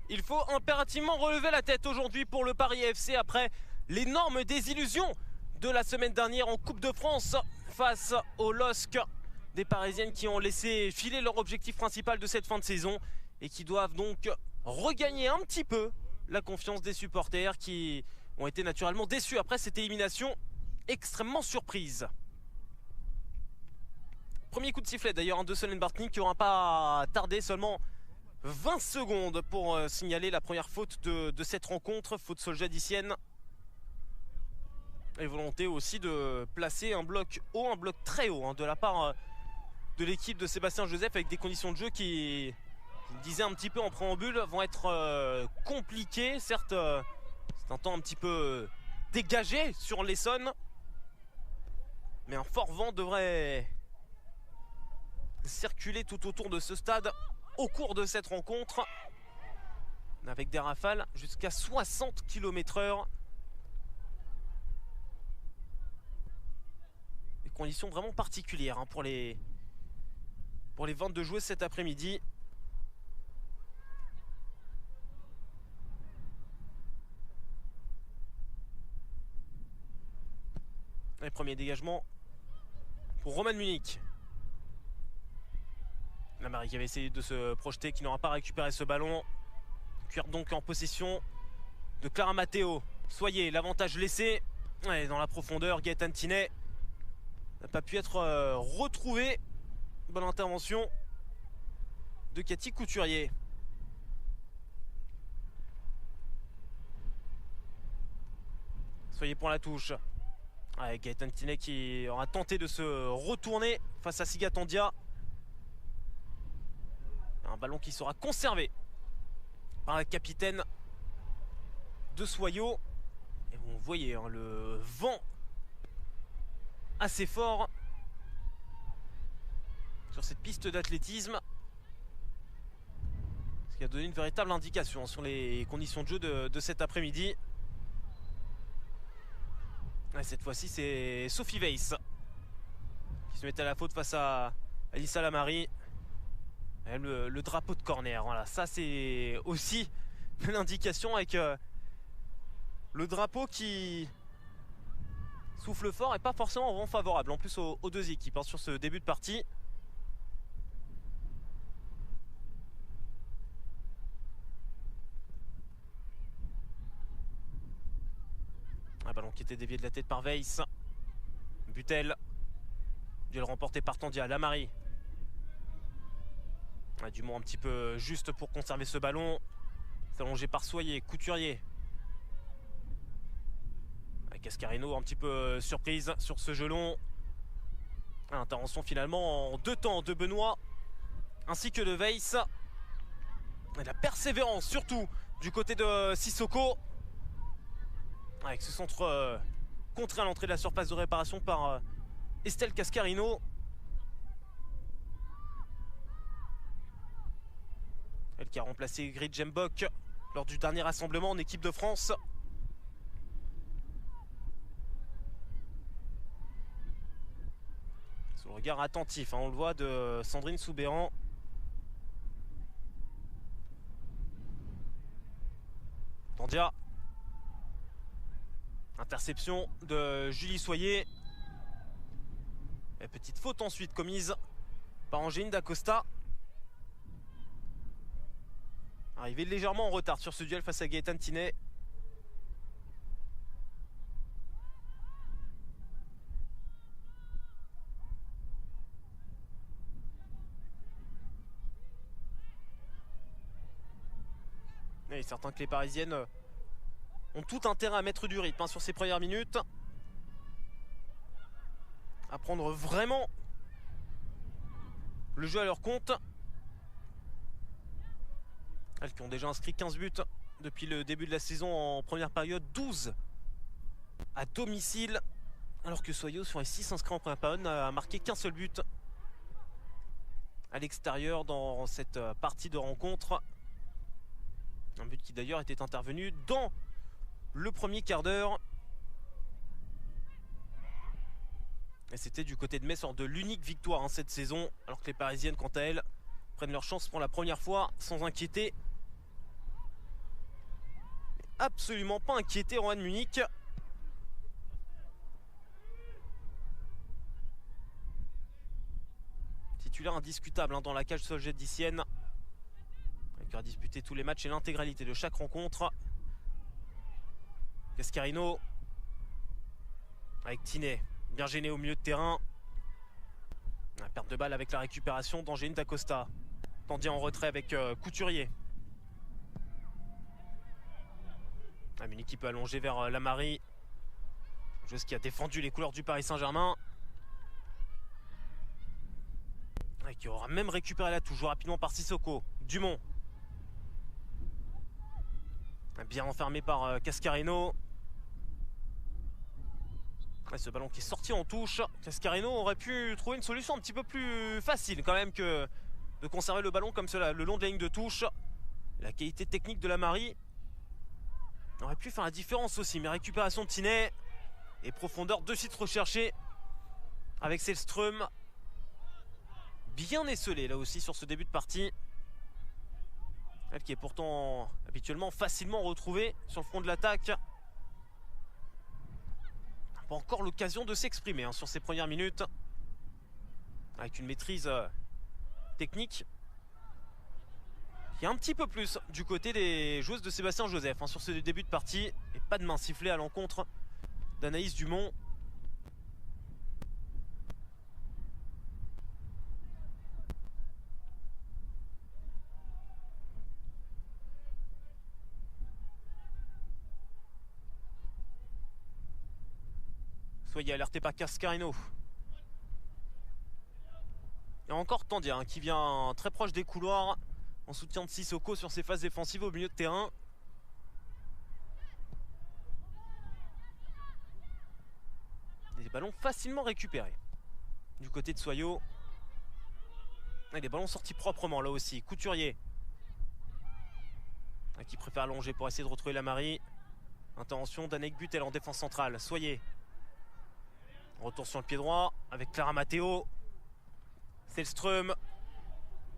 Il faut impérativement relever la tête aujourd'hui pour le Paris FC après l'énorme désillusion de la semaine dernière en Coupe de France face au LOSC. Des Parisiennes qui ont laissé filer leur objectif principal de cette fin de saison et qui doivent donc regagner un petit peu la confiance des supporters qui ont été naturellement déçus après cette élimination extrêmement surprise. Premier coup de sifflet d'ailleurs de Solène Bartning qui n'aura pas tardé, seulement 20 secondes pour signaler la première faute de cette rencontre, faute soljadicienne. Et volonté aussi de placer un bloc haut, un bloc très haut de la part de l'équipe de Sébastien Joseph, avec des conditions de jeu qui, je le disais un petit peu en préambule, vont être compliquées. Certes, c'est un temps un petit peu dégagé sur l'Essonne, mais un fort vent devrait circuler tout autour de ce stade au cours de cette rencontre, avec des rafales jusqu'à 60 km/h. Des conditions vraiment particulières pour les 22 joueuses cet après-midi. Les premiers dégagements pour Roman Munich. La Marie qui avait essayé de se projeter, qui n'aura pas récupéré ce ballon. Cuir donc en possession de Clara Matteo. Soyez l'avantage laissé. Ouais, dans la profondeur, Gaëtan Tinet n'a pas pu être retrouvé. Bonne intervention de Cathy Couturier. Soyez pour la touche. Ouais, Gaëtan Tinet qui aura tenté de se retourner face à Siga Tandia. Un ballon qui sera conservé par la capitaine de Soyaux. Et vous voyez le vent assez fort sur cette piste d'athlétisme, ce qui a donné une véritable indication sur les conditions de jeu de cet après-midi. Cette fois-ci, c'est Sophie Weiss qui se met à la faute face à Alissa Lamari. Le drapeau de corner, voilà, ça c'est aussi l'indication, avec le drapeau qui souffle fort et pas forcément vraiment favorable en plus aux deux équipes sur ce début de partie. Un ballon qui était dévié de la tête par Weiss. Butel. Duel remporté par Tandia. Lamari. Dumont un petit peu juste pour conserver ce ballon. C'est allongé par Soyer. Couturier. Cascarino un petit peu surprise sur ce gelon. Intervention finalement en deux temps de Benoît ainsi que de Weiss. Et la persévérance surtout du côté de Sissoko, avec ce centre contré à l'entrée de la surface de réparation par Estelle Cascarino. Elle qui a remplacé Grid Jembok lors du dernier rassemblement en équipe de France. Sous le regard attentif, on le voit, de Sandrine Soubéran. Tandia. Interception de Julie Soyer. Et petite faute ensuite commise par Angéline Dacosta. Arrivé légèrement en retard sur ce duel face à Gaëtan Tinet. Et certains que les Parisiennes ont tout intérêt à mettre du rythme sur ces premières minutes. À prendre vraiment le jeu à leur compte. Elles qui ont déjà inscrit 15 buts depuis le début de la saison en première période, 12 à domicile, alors que Soyaux, sur les 6 inscrits en première période, n'a marqué qu'un seul but à l'extérieur dans cette partie de rencontre. Un but qui d'ailleurs était intervenu dans le premier quart d'heure. Et c'était du côté de Metz lors de l'unique victoire cette saison, alors que les Parisiennes, quant à elles, prennent leur chance pour la première fois sans inquiéter absolument pas inquiéter Rohan Munich. Titulaire indiscutable hein, dans la cage soljeticienne. Il aura disputé tous les matchs et l'intégralité de chaque rencontre. Cascarino avec Tinet, bien gêné au milieu de terrain. La perte de balle avec la récupération d'Angelin Dacosta. Tandis en retrait avec Couturier. Munich qui peut allonger vers Lamary. Joueuse qui a défendu les couleurs du Paris Saint-Germain. Et qui aura même récupéré la touche rapidement par Sissoko. Dumont. Bien enfermé par Cascarino. Ouais, ce ballon qui est sorti en touche. Cascarino aurait pu trouver une solution un petit peu plus facile quand même que de conserver le ballon comme cela le long de la ligne de touche. La qualité technique de Lamary aurait pu faire la différence aussi. Mais récupération de Tinet et profondeur de suite recherchée avec Selström. Bien esselé là aussi sur ce début de partie. Elle qui est pourtant habituellement facilement retrouvée sur le front de l'attaque. Pas encore l'occasion de s'exprimer hein, sur ces premières minutes. Avec une maîtrise technique qui est un petit peu plus du côté des joueuses de Sébastien Joseph hein, sur ce début de partie. Et pas de main sifflée à l'encontre d'Anaïs Dumont. Soyez alerté par Cascarino. Et encore Tandia hein, qui vient très proche des couloirs en soutien de Sissoko sur ses phases défensives au milieu de terrain. Des ballons facilement récupérés du côté de Soyo. Et des ballons sortis proprement là aussi. Couturier qui préfère allonger pour essayer de retrouver Lamary. Intervention d'Annick Butel en défense centrale. Soyer. Retour sur le pied droit avec Clara Matteo. Selström.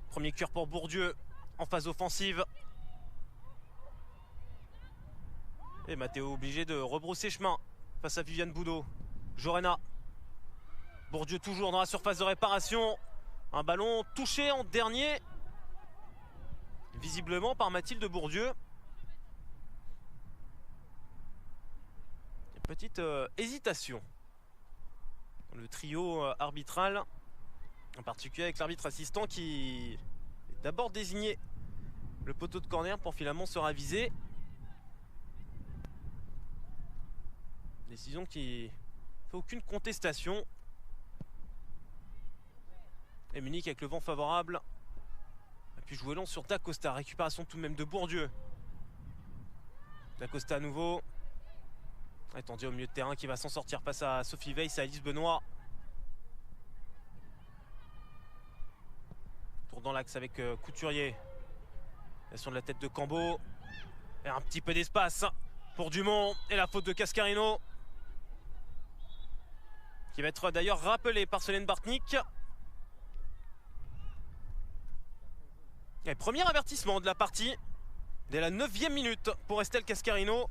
Premier cœur pour Bourdieu en phase offensive. Et Matteo obligé de rebrousser chemin face à Viviane Boudot. Jorena. Bourdieu toujours dans la surface de réparation. Un ballon touché en dernier. Visiblement par Mathilde Bourdieu. Une petite hésitation. Le trio arbitral, en particulier avec l'arbitre assistant qui est d'abord désigné le poteau de corner pour finalement se raviser. Décision qui fait aucune contestation. Et Munich avec le vent favorable a pu jouer long sur Dacosta. Récupération tout de même de Bourdieu. Dacosta à nouveau. Attendu au milieu de terrain qui va s'en sortir face à Sophie Weiss et Alice Benoît. Tour dans l'axe avec Couturier. Sur de la tête de Cambo. Et un petit peu d'espace pour Dumont. Et la faute de Cascarino. Qui va être d'ailleurs rappelé par Solène Bartnik. Et premier avertissement de la partie. Dès la 9e minute pour Estelle Cascarino.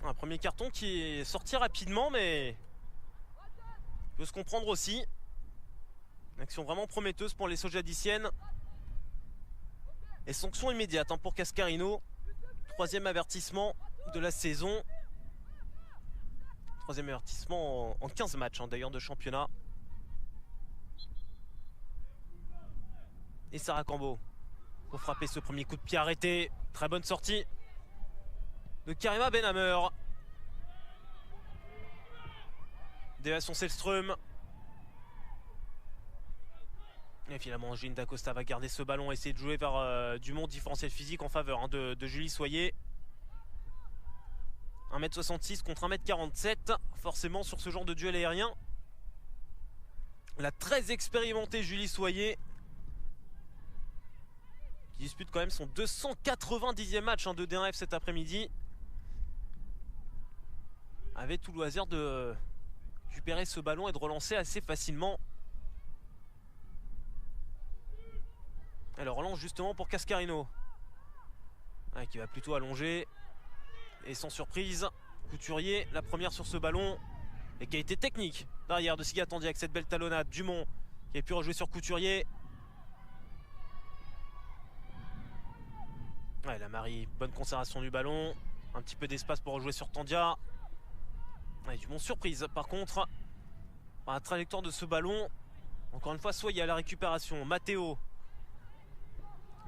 Un premier carton qui est sorti rapidement, mais peut se comprendre aussi. Une action vraiment prometteuse pour les Sojadiciennes. Et sanction immédiate hein, pour Cascarino. Troisième avertissement de la saison. Troisième avertissement en 15 matchs hein, d'ailleurs de championnat. Et Sarah Cambo pour frapper ce premier coup de pied arrêté. Très bonne sortie de Karima Benhammer. Déviation Selström. Et finalement Angeline Dacosta va garder ce ballon, essayer de jouer vers Dumont, différentiel physique en faveur hein, de Julie Soyer. 1m66 contre 1m47. Forcément sur ce genre de duel aérien, la très expérimentée Julie Soyer, qui dispute quand même son 290e match hein, de D1F cet après-midi, avait tout loisir de récupérer ce ballon et de relancer assez facilement. Elle relance justement pour Cascarino. Ouais, qui va plutôt allonger. Et sans surprise, Couturier, la première sur ce ballon. Et qui a été technique derrière de Siga Tandier avec cette belle talonnade. Dumont qui a pu rejouer sur Couturier. Ouais, la Marie, bonne conservation du ballon. Un petit peu d'espace pour rejouer sur Tandia. Ouais, Dumont surprise par contre. Par la trajectoire de ce ballon. Encore une fois, soit il y a la récupération. Matteo.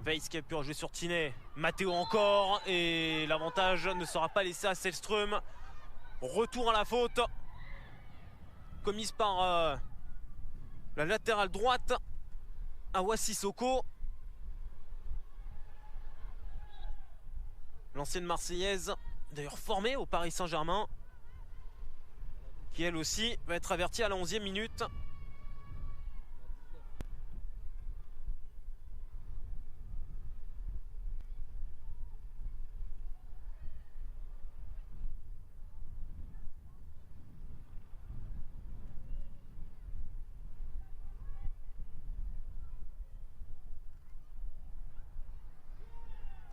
Weiss qui a pu rejouer sur Tinet. Matteo encore. Et l'avantage ne sera pas laissé à Sellström. Retour à la faute. Commise par la latérale droite. Awa Sissoko. L'ancienne Marseillaise, d'ailleurs formée au Paris Saint-Germain, qui elle aussi va être avertie à la 11e minute.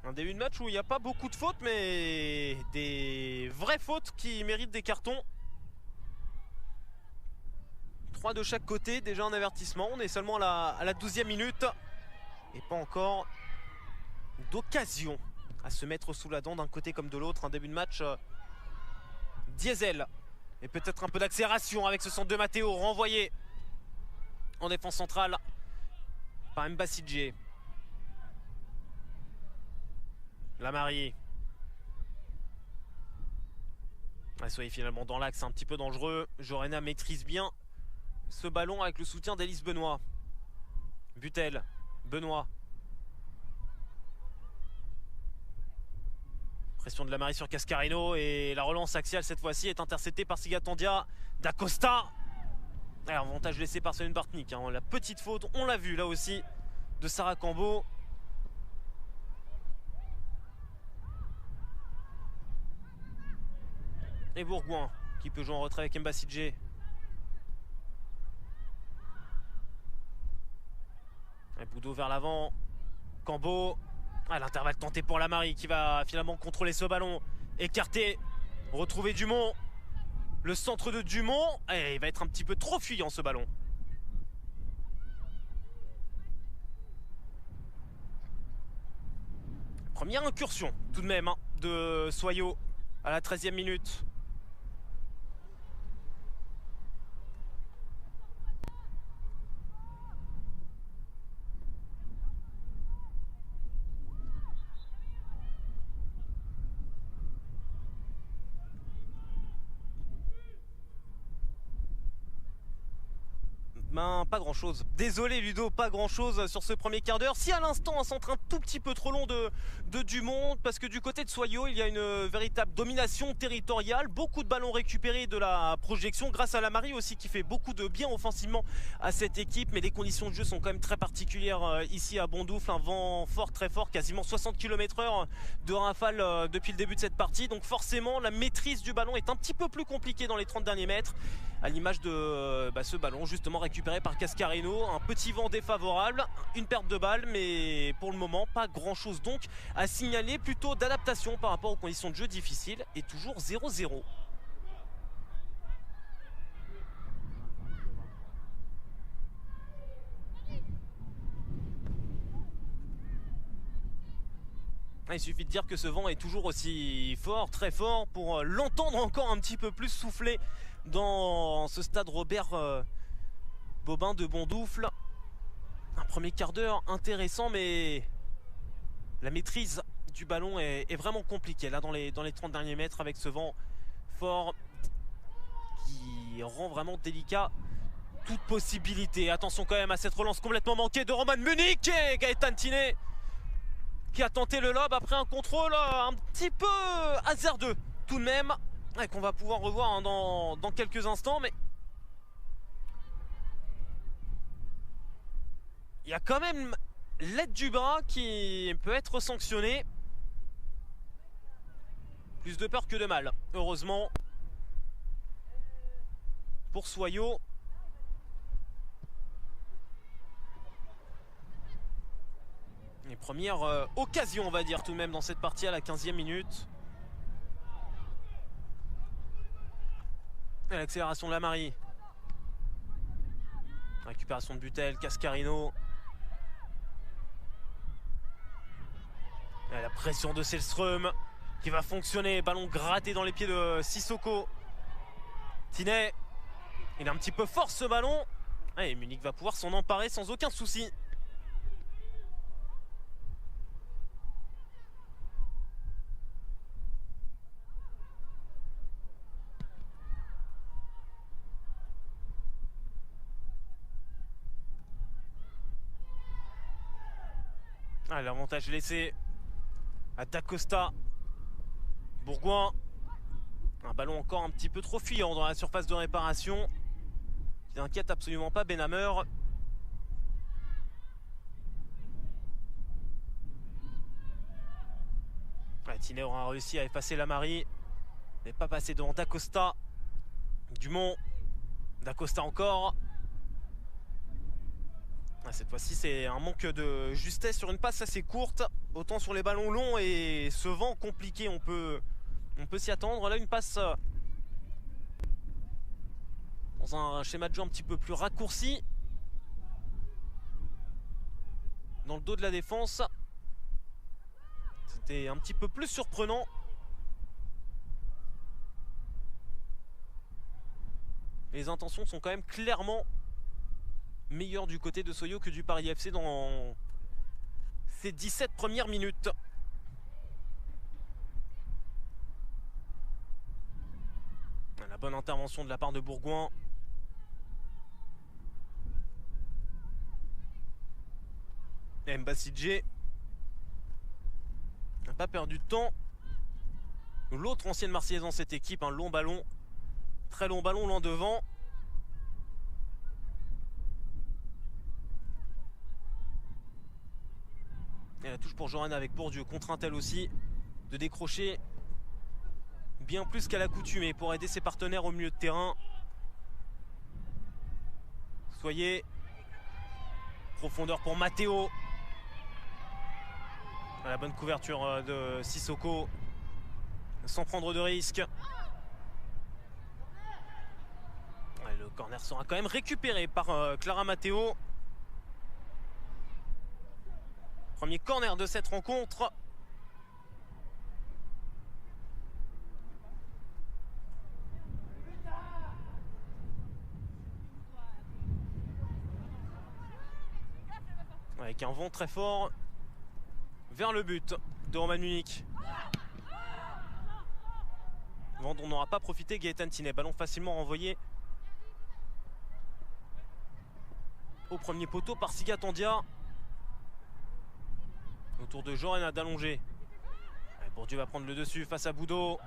Un début de match où il n'y a pas beaucoup de fautes, mais des vraies fautes qui méritent des cartons. 3 de chaque côté, déjà un avertissement. On est seulement à la 12e minute. Et pas encore d'occasion à se mettre sous la dent d'un côté comme de l'autre. Un début de match diesel. Et peut-être un peu d'accélération avec ce centre de Matteo renvoyé en défense centrale par Mbasidje. La Marie. Soyez finalement dans l'axe, un petit peu dangereux. Jorena maîtrise bien ce ballon avec le soutien d'Élise Benoît. Butel, Benoît. Pression de la Marie sur Cascarino et la relance axiale cette fois-ci est interceptée par Siga Tandia. D'Acosta. Avantage laissé par Céline Bartnik. Hein. La petite faute, on l'a vu là aussi, de Sarah Cambo. Et Bourgoin qui peut jouer en retrait avec Mbasidje. Boudot vers l'avant. Cambo. L'intervalle tenté pour la Marie qui va finalement contrôler ce ballon. Écarté. Retrouver Dumont. Le centre de Dumont. Et il va être un petit peu trop fuyant ce ballon. Première incursion tout de même hein, de Soyot à la 13e minute. Pas grand chose. Désolé Ludo, pas grand chose sur ce premier quart d'heure. Si à l'instant un centre un tout petit peu trop long de Dumont, parce que du côté de Soyot il y a une véritable domination territoriale, beaucoup de ballons récupérés de la projection grâce à la Marie aussi qui fait beaucoup de bien offensivement à cette équipe, mais les conditions de jeu sont quand même très particulières ici à Bondoufle, un vent fort, très fort, quasiment 60 km/h de rafale depuis le début de cette partie, donc forcément la maîtrise du ballon est un petit peu plus compliquée dans les 30 derniers mètres. À l'image de ce ballon justement récupéré par Cascarino, un petit vent défavorable, une perte de balle, mais pour le moment pas grand chose donc à signaler, plutôt d'adaptation par rapport aux conditions de jeu difficiles et toujours 0-0. Il suffit de dire que ce vent est toujours aussi fort, très fort, pour l'entendre encore un petit peu plus souffler dans ce stade Robert Bobin de Bondoufle. Un premier quart d'heure intéressant, mais la maîtrise du ballon est vraiment compliquée là dans les 30 derniers mètres avec ce vent fort qui rend vraiment délicat toute possibilité. Attention quand même à cette relance complètement manquée de Roman Munich et Gaëtan Tinet qui a tenté le lob après un contrôle un petit peu hasardeux tout de même, qu'on va pouvoir revoir hein, dans quelques instants, mais il y a quand même l'aide du bras qui peut être sanctionnée. Plus de peur que de mal, heureusement pour Soyot. Les premières occasions, on va dire, tout de même dans cette partie à la 15e minute. Et l'accélération de Lamary. Récupération de Butel, Cascarino. Et la pression de Sellström qui va fonctionner. Ballon gratté dans les pieds de Sissoko. Tinet, il est un petit peu fort ce ballon. Et Munich va pouvoir s'en emparer sans aucun souci. Ah, l'avantage laissé à Dacosta. Bourgoin. Un ballon encore un petit peu trop fuyant dans la surface de réparation. Qui n'inquiète absolument pas Benhammer. Tinet aura réussi à effacer Lamary. N'est pas passé devant Dacosta. Dumont. Dacosta encore. Cette fois-ci, c'est un manque de justesse sur une passe assez courte. Autant sur les ballons longs et ce vent compliqué, on peut s'y attendre. Là, une passe dans un schéma de jeu un petit peu plus raccourci. Dans le dos de la défense. C'était un petit peu plus surprenant. Les intentions sont quand même clairement meilleures du côté de Soyo que du Paris FC dans ces 17 premières minutes. La bonne intervention de la part de Bourgoin. Mbassidje n'a pas perdu de temps. L'autre ancienne Marseillaise dans cette équipe, un long ballon. Très long ballon, loin devant. Et la touche pour Johanna avec Bourdieu, contrainte elle aussi de décrocher bien plus qu'à l'accoutumée pour aider ses partenaires au milieu de terrain. Soyez. Profondeur pour Matteo. La bonne couverture de Sissoko. Sans prendre de risque. Le corner sera quand même récupéré par Clara Matteo. Premier corner de cette rencontre. Avec un vent très fort vers le but de Roman Munich. Vent dont n'aura pas profité Gaëtan Tinet. Ballon facilement renvoyé au premier poteau par Siga Tandia. Autour de Johanna d'allonger. Bourdieu va prendre le dessus face à Boudot.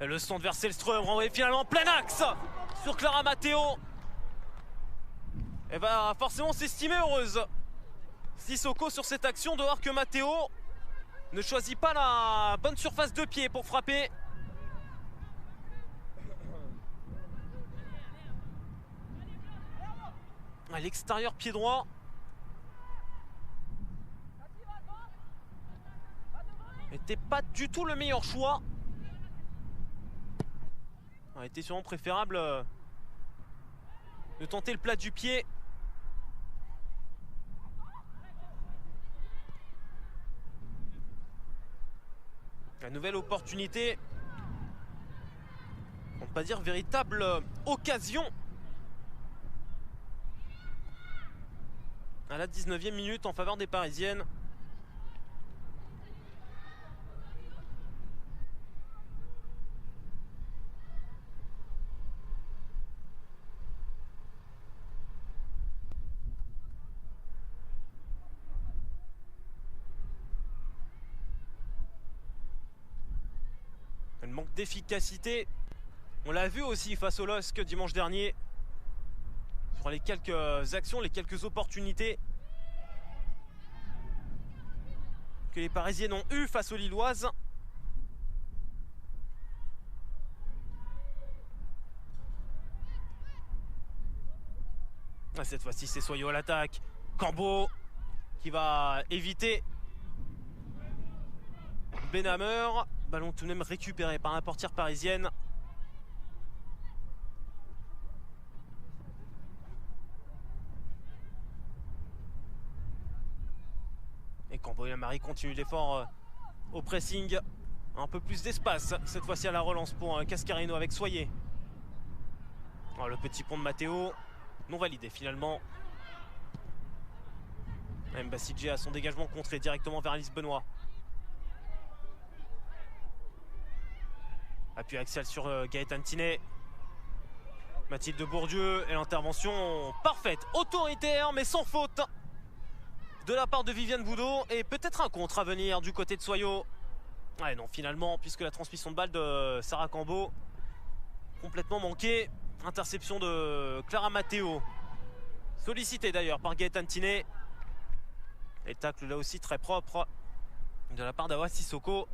Et le centre vers Sellström, renvoyé finalement plein axe sur Clara Matteo. Elle va forcément s'estimer heureuse. Sissoko sur cette action de voir que Matteo ne choisit pas la bonne surface de pied pour frapper. À l'extérieur pied droit. N'était pas du tout le meilleur choix. Il était sûrement préférable de tenter le plat du pied. La nouvelle opportunité. On ne peut pas dire véritable occasion. À la 19e minute en faveur des Parisiennes. Le manque d'efficacité, on l'a vu aussi face au LOSC dimanche dernier. Sur les quelques actions, les quelques opportunités que les Parisiennes ont eues face aux Lilloises. Cette fois-ci, c'est Soyo à l'attaque. Cambo qui va éviter Benhammer. Ballon tout de même récupéré par la portière parisienne. Et Camboya-Marie continue l'effort au pressing. Un peu plus d'espace cette fois-ci à la relance pour Cascarino avec Soyer. Oh, le petit pont de Matteo, non validé finalement. Mbassidje a son dégagement contré directement vers Alice Benoît. Appui axial sur Gaëtan Tinet. Mathilde Bourdieu et l'intervention parfaite, autoritaire mais sans faute de la part de Viviane Boudot. Et peut-être un contre à venir du côté de Soyo. Ouais non, finalement, puisque la transmission de balle de Sarah Cambo complètement manquée. Interception de Clara Matteo, sollicité d'ailleurs par Gaëtan Tinet. Et tacle là aussi très propre de la part d'Awa Sissoko.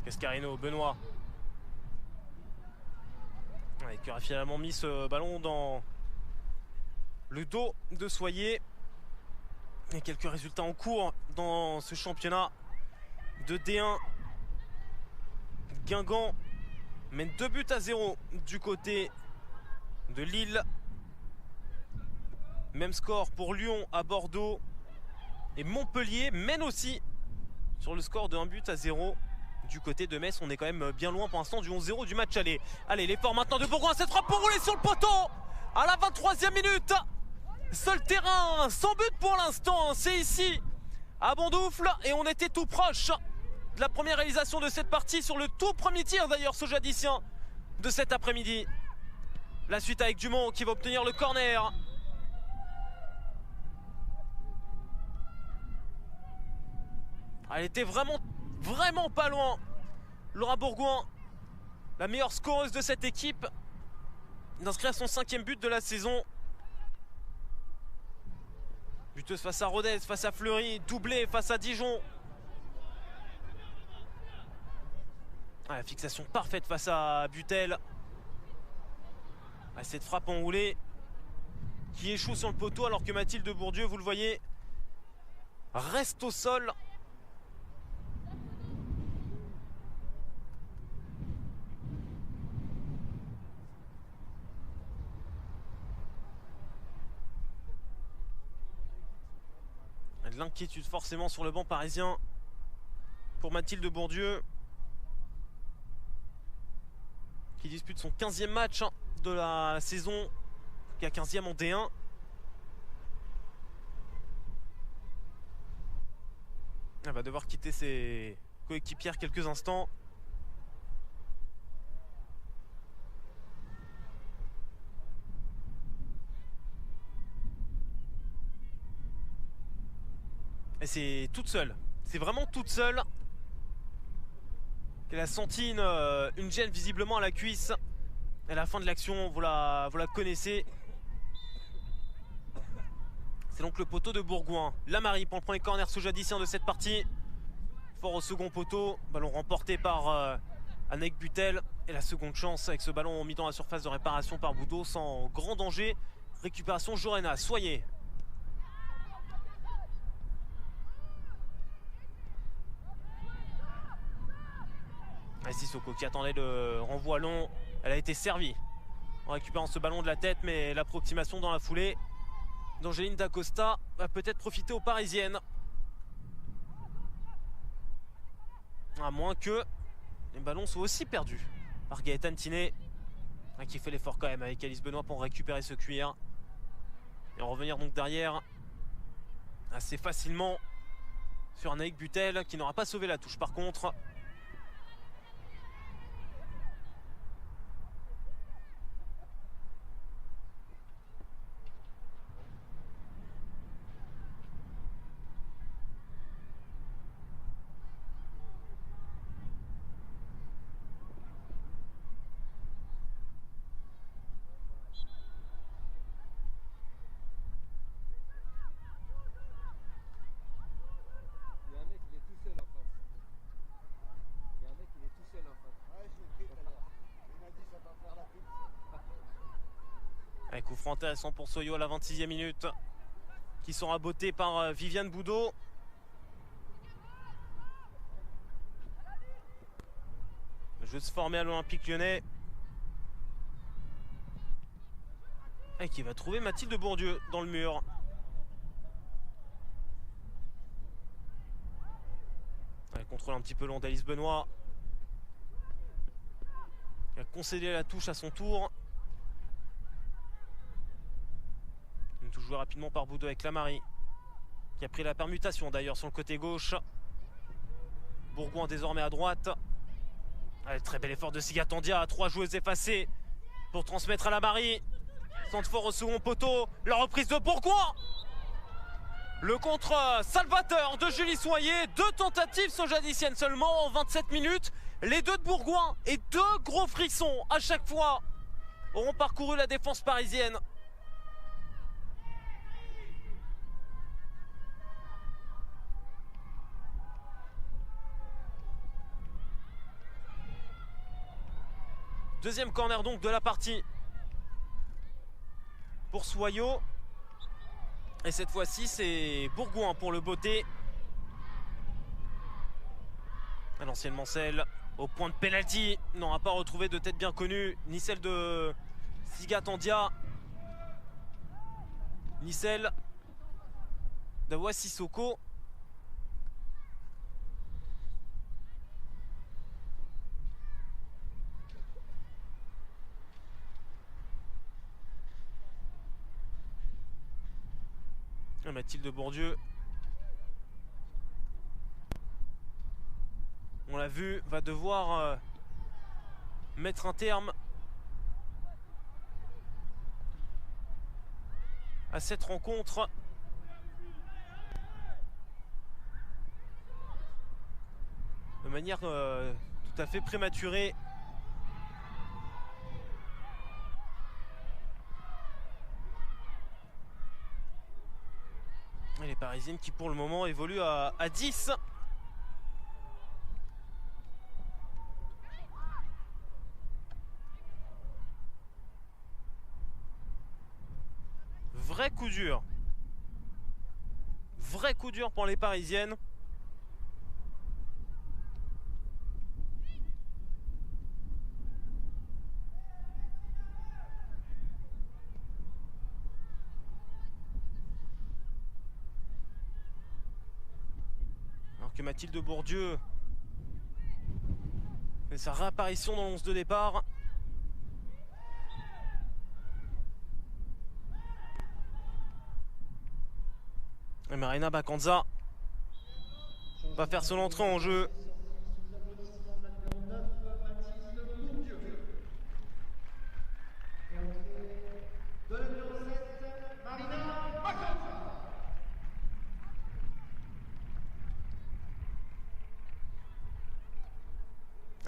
Cascarino, Benoît. Ouais, qui aura finalement mis ce ballon dans le dos de Soyer. Et quelques résultats en cours dans ce championnat de D1. Guingamp mène 2-0 du côté de Lille. Même score pour Lyon à Bordeaux. Et Montpellier mène aussi sur le score de 1-0 du côté de Metz. On est quand même bien loin pour l'instant du 11-0 du match aller. Allez, l'effort maintenant de Bourgoin. Cette frappe pour rouler sur le poteau à la 23e minute. Seul terrain sans but pour l'instant. C'est ici à Bondoufle. Et on était tout proche de la première réalisation de cette partie sur le tout premier tir d'ailleurs sojadicien de cet après-midi. La suite avec Dumont qui va obtenir le corner. Elle était vraiment pas loin. Laura Bourgoin, la meilleure scoreuse de cette équipe, d'inscrire son 5e but de la saison. Buteuse face à Rodez, face à Fleury, doublé face à Dijon. Ah, la fixation parfaite face à Butel. Ah, cette frappe enroulée qui échoue sur le poteau alors que Mathilde Bourdieu, vous le voyez, reste au sol. De l'inquiétude forcément sur le banc parisien pour Mathilde Bourdieu, qui dispute son 15e match de la saison, qui a 15e en D1. Elle va devoir quitter ses coéquipières quelques instants. Et c'est toute seule, c'est vraiment toute seule qu'elle a senti une gêne visiblement à la cuisse. À la fin de l'action, vous la connaissez. C'est donc le poteau de Bourgoin. Lamary pour le premier corner sojadicien de cette partie. Fort au second poteau, ballon remporté par Anaïk Butel. Et la seconde chance avec ce ballon mis dans la surface de réparation par Boudot sans grand danger. Récupération Jorena, Soyer. Sissoko qui attendait le renvoi long. Elle a été servie en récupérant ce ballon de la tête, mais l'approximation dans la foulée d'Angeline Dacosta va peut-être profiter aux Parisiennes. À moins que les ballons soient aussi perdus par Gaëtan Tinet, qui fait l'effort quand même avec Alice Benoît pour récupérer ce cuir. Et en revenir donc derrière assez facilement sur Anaïk Butel qui n'aura pas sauvé la touche par contre. Un coup franc intéressant pour Soyo à la 26e minute. Qui sont rabotés par Viviane Boudot. Joueuse formée à l'Olympique Lyonnais. Et qui va trouver Mathilde Bourdieu dans le mur. Elle contrôle un petit peu l'Andalise Benoît. Il a concédé la touche à son tour. Il touche joué rapidement par Boudot avec Lamary, qui a pris la permutation d'ailleurs sur le côté gauche. Bourgoin désormais à droite. Allez, très bel effort de Sigatandia. 3 joueuses effacées pour transmettre à Lamary. Centre fort au second poteau. La reprise de Bourgoin. Le contre salvateur de Julie Soyer. 2 tentatives sojadiciennes seulement en 27 minutes. Les 2 de Bourgoin et 2 gros frissons à chaque fois auront parcouru la défense parisienne. Deuxième corner donc de la partie pour Soyo. Et cette fois-ci c'est Bourgoin pour le beauté. À l'ancienne Mancel au point de pénalty. N'aura pas retrouvé de tête bien connue, ni celle de Sigatandia, ni celle d'Awa Sissoko. Mathilde Bourdieu, on l'a vu, va devoir mettre un terme à cette rencontre. De manière tout à fait prématurée. Et les Parisiennes qui pour le moment évoluent à 10. Vrai coup dur. Vrai coup dur pour les Parisiennes. Que Mathilde Bourdieu fait sa réapparition dans l'11 de départ. Et Marina Bacanza va faire son entrée en jeu.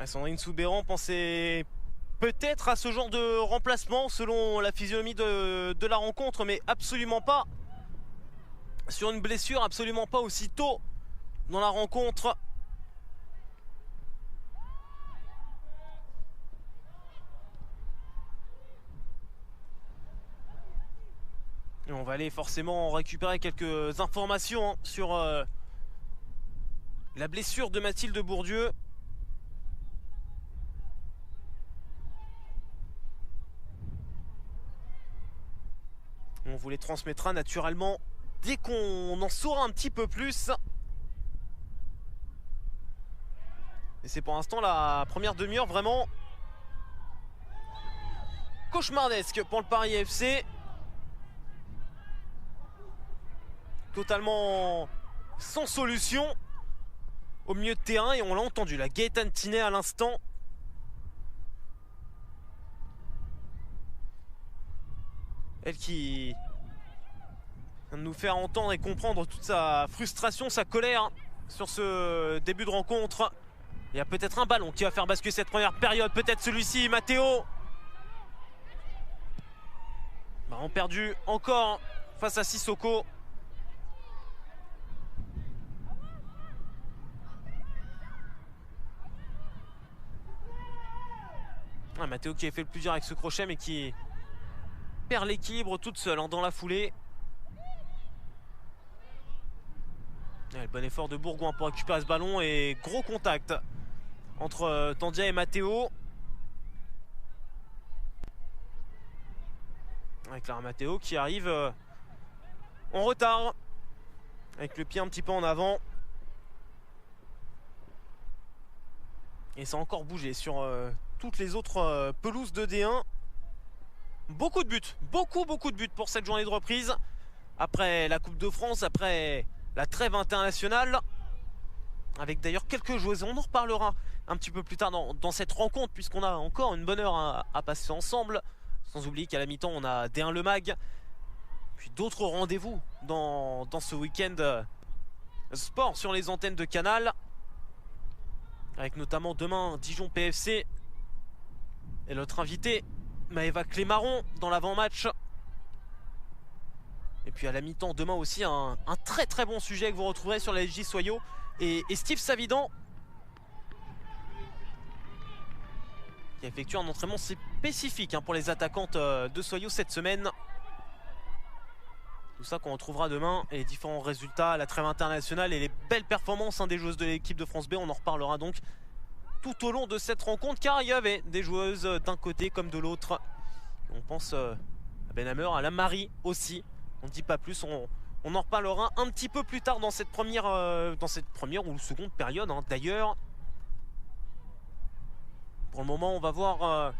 Sandrine Soubéran pensait peut-être à ce genre de remplacement selon la physionomie de la rencontre, mais absolument pas sur une blessure, absolument pas aussi tôt dans la rencontre. Et on va aller forcément récupérer quelques informations sur la blessure de Mathilde Bourdieu. On vous les transmettra naturellement dès qu'on en saura un petit peu plus. Et c'est pour l'instant la première demi-heure vraiment cauchemardesque pour le Paris FC. Totalement sans solution au milieu de terrain. Et on l'a entendu, la Gaëtane Tinet à l'instant. Elle qui vient de nous faire entendre et comprendre toute sa frustration, sa colère sur ce début de rencontre. Il y a peut-être un ballon qui va faire basculer cette première période. Peut-être celui-ci, Matteo. Ballon perdu encore face à Sissoko. Matteo qui a fait le plus dur avec ce crochet mais qui perd l'équilibre toute seule hein, dans la foulée. Ouais, le bon effort de Bourgoin pour récupérer ce ballon et gros contact entre Tandia et Matteo. Avec Clara Matteo qui arrive en retard. Avec le pied un petit peu en avant. Et ça a encore bougé sur toutes les autres pelouses de D1. Beaucoup de buts, beaucoup de buts pour cette journée de reprise. Après la Coupe de France, après la trêve internationale. Avec d'ailleurs quelques joueuses, on en reparlera un petit peu plus tard dans cette rencontre. Puisqu'on a encore une bonne heure à passer ensemble. Sans oublier qu'à la mi-temps, on a D1 Le Mag. Puis d'autres rendez-vous dans ce week-end sport sur les antennes de Canal. Avec notamment demain Dijon PFC. Et notre invité Maëva Clémaron dans l'avant-match. Et puis à la mi-temps demain aussi un très bon sujet que vous retrouverez sur la LJ Soyo. Et Steve Savidan qui a effectué un entraînement spécifique hein, pour les attaquantes de Soyo cette semaine. Tout ça qu'on retrouvera demain et les différents résultats, la trêve internationale et les belles performances hein, des joueuses de l'équipe de France B. On en reparlera donc tout au long de cette rencontre car il y avait des joueuses d'un côté comme de l'autre. On pense à Benhammer, à la Marie aussi. On ne dit pas plus, on en reparlera un petit peu plus tard dans cette première ou seconde période hein. D'ailleurs, pour le moment on va voir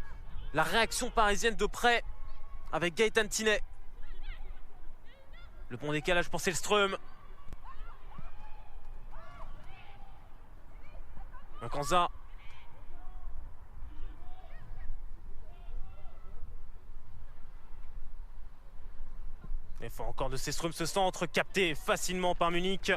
la réaction parisienne de près avec Gaëtan Tinet. Le bon décalage pour Selström. Makanza. Effort encore de Selström, ce centre capté facilement par Munich.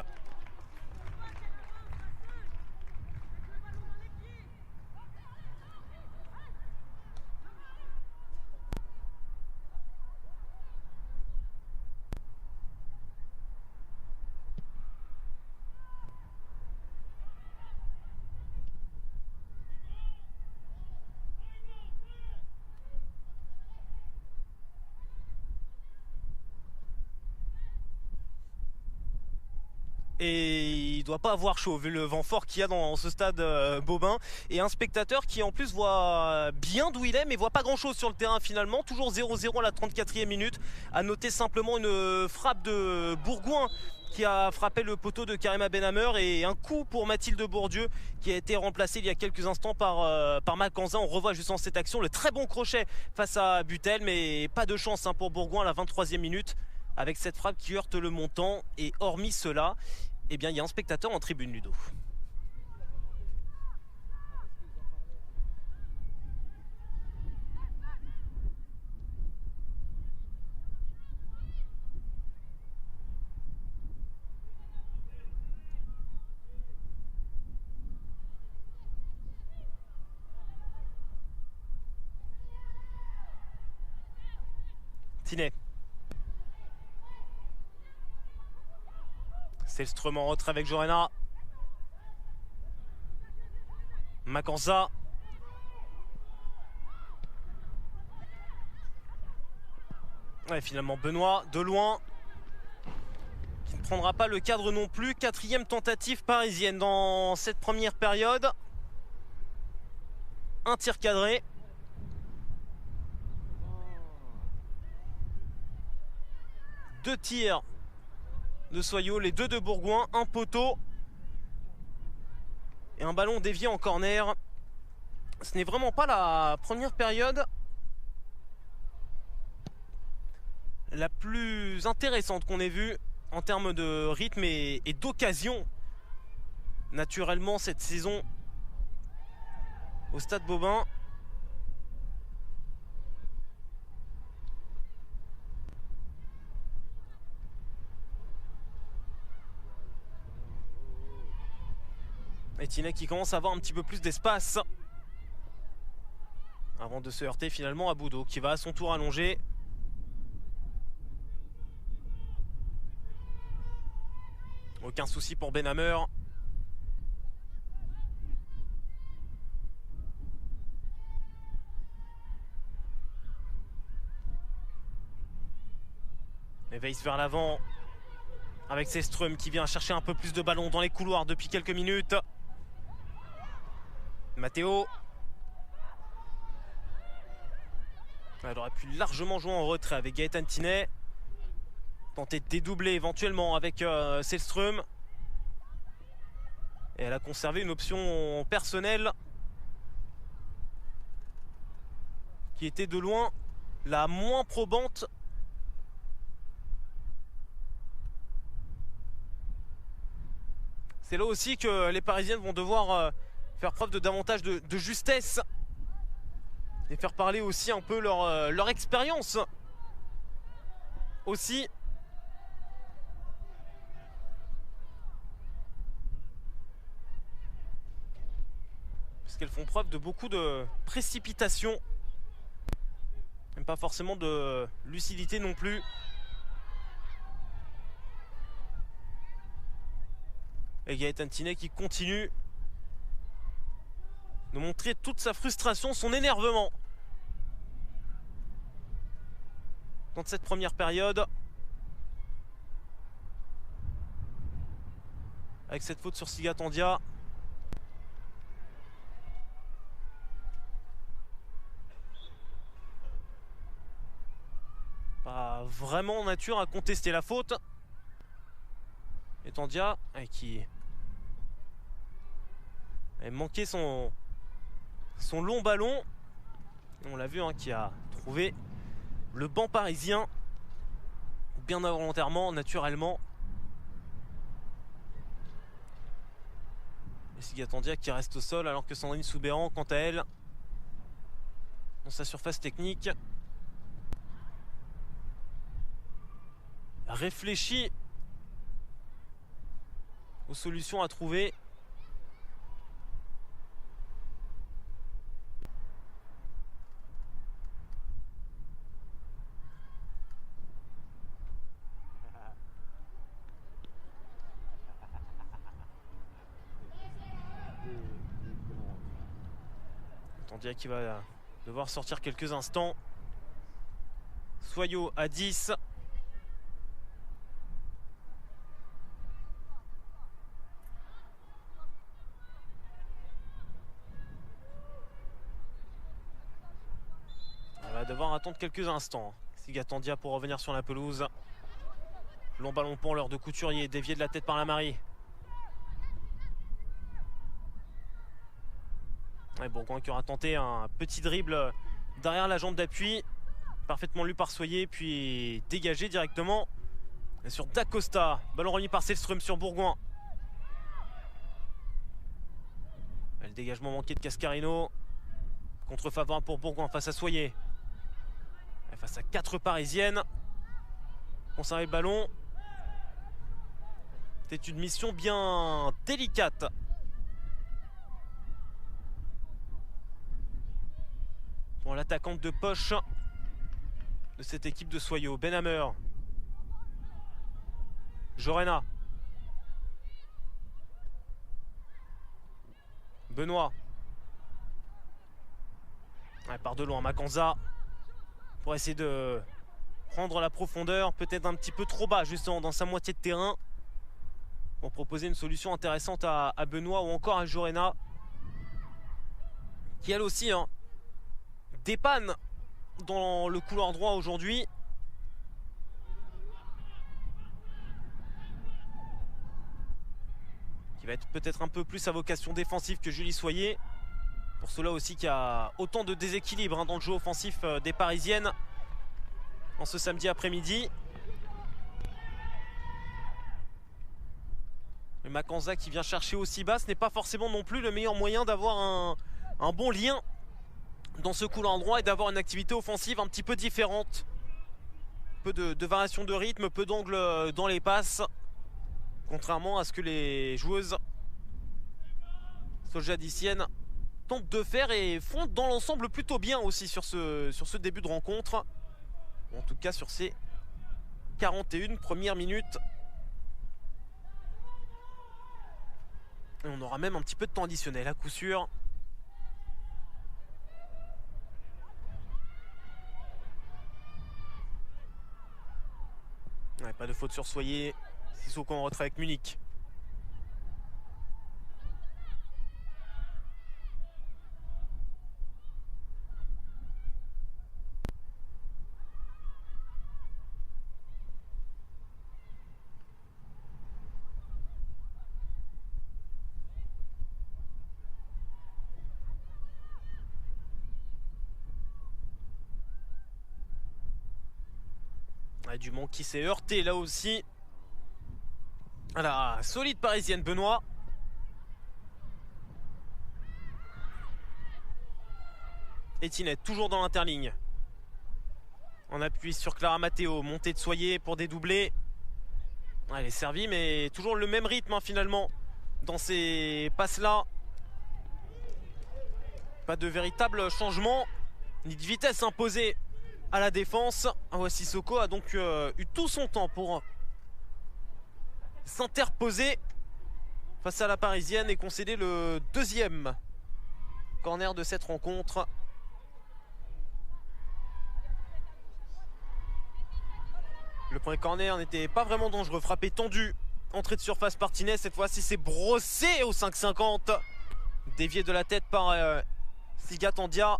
Et il doit pas avoir chaud vu le vent fort qu'il y a dans ce stade Bobin. Et un spectateur qui en plus voit bien d'où il est mais voit pas grand chose sur le terrain finalement. Toujours 0-0 à la 34e minute. À noter simplement une frappe de Bourgoin qui a frappé le poteau de Karima Benhammer. Et un coup pour Mathilde Bourdieu qui a été remplacé il y a quelques instants par Makanza. On revoit justement cette action. Le très bon crochet face à Butel. Mais pas de chance hein, pour Bourgoin à la 23e minute. Avec cette frappe qui heurte le montant. Et hormis cela, eh bien, il y a un spectateur en tribune, Ludo. Tinet. Selström en retrait avec Jorena. Makanza. Ouais, finalement Benoît de loin. Qui ne prendra pas le cadre non plus. 4e tentative parisienne dans cette première période. Un tir cadré. Deux tirs de Soyo, les deux de Bourgoin, un poteau et un ballon dévié en corner. Ce n'est vraiment pas la première période la plus intéressante qu'on ait vue en termes de rythme et d'occasion. Naturellement cette saison au stade Bobin. Et Tinet qui commence à avoir un petit peu plus d'espace avant de se heurter finalement à Boudot qui va à son tour allonger. Aucun souci pour Benhammer. Et Weiss vers l'avant. Avec Sellström qui vient chercher un peu plus de ballon dans les couloirs depuis quelques minutes. Matteo. Elle aurait pu largement jouer en retrait avec Gaëtan Tinet. Tenter de dédoubler éventuellement avec Sellström. Et elle a conservé une option personnelle qui était de loin la moins probante. C'est là aussi que les Parisiennes vont devoir faire preuve de davantage de justesse et faire parler aussi un peu leur expérience aussi. Parce qu'elles font preuve de beaucoup de précipitation. Même pas forcément de lucidité non plus. Et Gaëtan Tinet qui continue de montrer toute sa frustration, son énervement dans cette première période. Avec cette faute sur Sigatandia. Pas vraiment en nature à contester la faute. Et Tandia qui a manqué son long ballon. On l'a vu qui a trouvé le banc parisien bien involontairement, naturellement. Et Sigatandia qui reste au sol alors que Sandrine Soubéran, quant à elle, dans sa surface technique, réfléchit aux solutions à trouver. Tandia qui va devoir sortir quelques instants. Soyot à 10. On va devoir attendre quelques instants. Sigatandia pour revenir sur la pelouse. Long ballon pour l'heure de Couturier, dévié de la tête par la Marie. Et Bourgoin qui aura tenté un petit dribble derrière la jambe d'appui. Parfaitement lu par Soyer, puis dégagé directement. Et sur Dacosta, ballon remis par Sellström sur Bourgoin. Et le dégagement manqué de Cascarino. Contre favorable pour Bourgoin face à Soyer. Et face à 4 Parisiennes. Conserver le ballon. C'est une mission bien délicate. Pour l'attaquante de poche de cette équipe de Soyot. Benhammer. Jorena. Benoît. Elle part de loin, Makanza. Pour essayer de prendre la profondeur. Peut-être un petit peu trop bas justement dans sa moitié de terrain. Pour proposer une solution intéressante à Benoît ou encore à Jorena. Qui elle aussi dépanne dans le couloir droit aujourd'hui. Qui va être peut-être un peu plus à vocation défensive que Julie Soyer. Pour cela aussi qu'il y a autant de déséquilibre dans le jeu offensif des Parisiennes en ce samedi après-midi. Mais Makanza qui vient chercher aussi bas, ce n'est pas forcément non plus le meilleur moyen d'avoir un bon lien dans ce couloir droit et d'avoir une activité offensive un petit peu différente. Peu de variation de rythme, peu d'angle dans les passes. Contrairement à ce que les joueuses soljadiciennes tentent de faire et font dans l'ensemble plutôt bien aussi sur ce début de rencontre. En tout cas sur ces 41 premières minutes. Et on aura même un petit peu de temps additionnel à coup sûr. Pas de faute sur Soyer. Sissoko en retrait avec Munich. Dumont qui s'est heurté là aussi. Voilà, solide parisienne Benoît. Etienne toujours dans l'interligne. On appuie sur Clara Matteo, montée de Soyer pour dédoubler. Elle est servie mais toujours le même rythme hein, finalement dans ces passes là. Pas de véritable changement ni de vitesse imposée à la défense. Sissoko a donc eu tout son temps pour s'interposer face à la parisienne et concéder le deuxième corner de cette rencontre. Le premier corner n'était pas vraiment dangereux, frappé tendu, entrée de surface par Tinez, cette fois-ci c'est brossé au 5,50, dévié de la tête par Siga Tandia.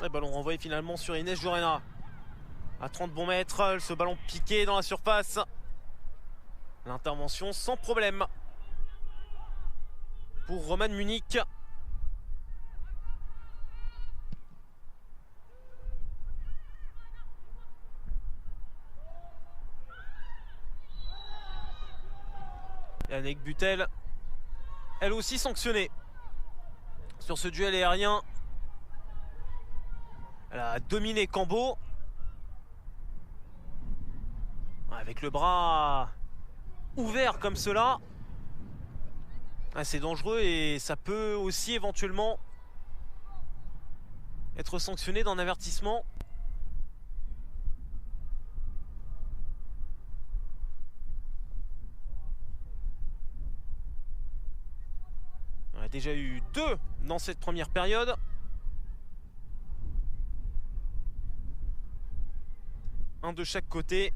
Le ballon renvoyé finalement sur Inès Jurena. À 30 bons mètres, ce ballon piqué dans la surface. L'intervention sans problème pour Roman Munich. Yannick Butel, elle aussi sanctionnée sur ce duel aérien. Elle a dominé Cambo. Avec le bras ouvert comme cela. C'est dangereux et ça peut aussi éventuellement être sanctionné d'un avertissement. On a déjà eu 2 dans cette première période. Un de chaque côté.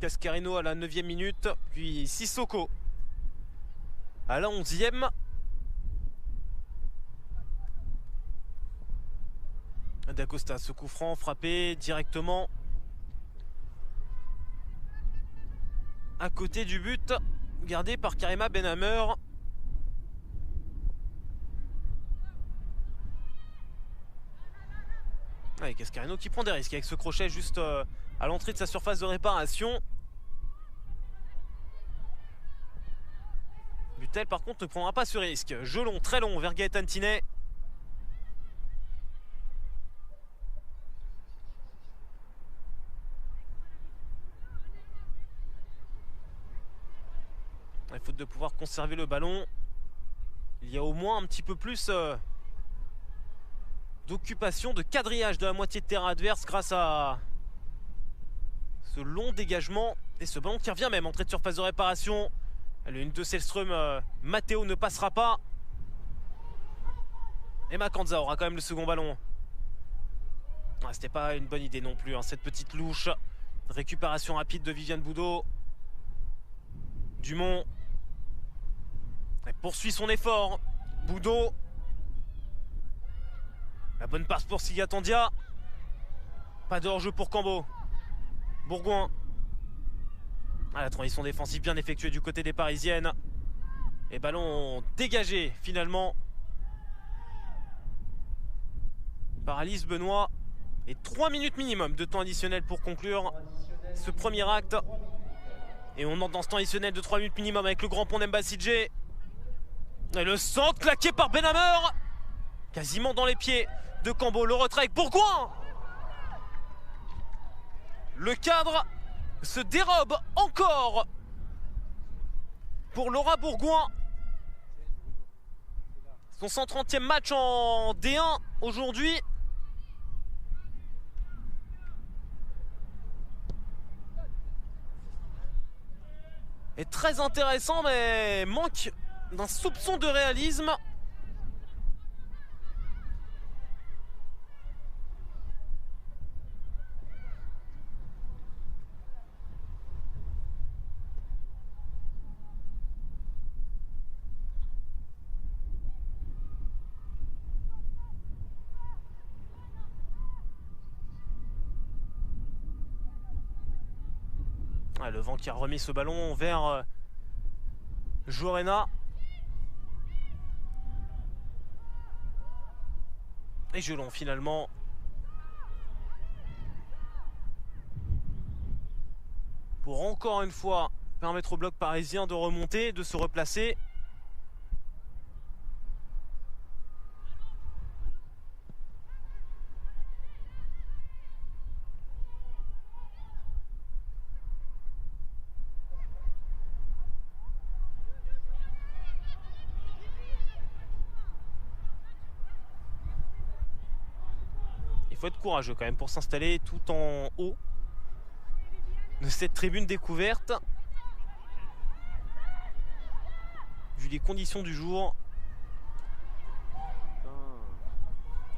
Cascarino à la 9e minute, puis Sissoko à la 11e. D'Acosta, ce coup franc frappé directement à côté du but, gardé par Karima Benhammer. Ouais, Cascarino qui prend des risques avec ce crochet juste à l'entrée de sa surface de réparation. Butel par contre ne prendra pas ce risque. Jeu long, très long vers Gaëtan Tinet. Faute de pouvoir conserver le ballon. Il y a au moins un petit peu plus d'occupation, de quadrillage de la moitié de terrain adverse grâce à ce long dégagement et ce ballon qui revient même. Entrée de surface de réparation. Une de Selström, Matteo ne passera pas. Et Makanza aura quand même le second ballon. C'était pas une bonne idée non plus hein, cette petite louche. Récupération rapide de Viviane Boudot. Dumont. Elle poursuit son effort. Boudot. La bonne passe pour Siga Tandia. Pas de hors-jeu pour Cambo. Bourgoin. La transition défensive bien effectuée du côté des Parisiennes. Et ballon dégagé finalement par Alice Benoît. Et 3 minutes minimum de temps additionnel pour conclure ce premier acte. Et on entre dans ce temps additionnel de 3 minutes minimum avec le grand pont d'Embasidje. Et le centre claqué par Benhammer. Quasiment dans les pieds de Cambo. Le retrait avec Bourgoin. Le cadre se dérobe encore pour Laura Bourgoin. Son 130e match en D1 aujourd'hui. Est très intéressant mais manque d'un soupçon de réalisme. Ah, le vent qui a remis ce ballon vers Jorena. Et Gelon finalement. Pour encore une fois permettre au bloc parisien de remonter, de se replacer. Il faut être courageux quand même pour s'installer tout en haut de cette tribune découverte. Vu les conditions du jour.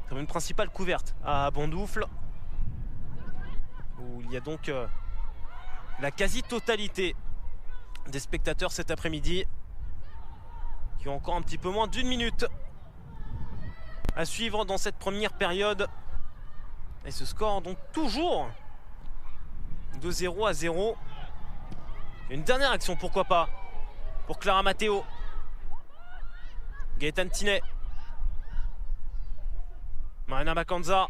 Tribune principale couverte à Bondoufle. Où il y a donc la quasi-totalité des spectateurs cet après-midi. Qui ont encore un petit peu moins d'une minute à suivre dans cette première période. Et ce score donc toujours de 0-0. Une dernière action, pourquoi pas, pour Clara Matteo. Gaëtan Tinet. Marina Makanza.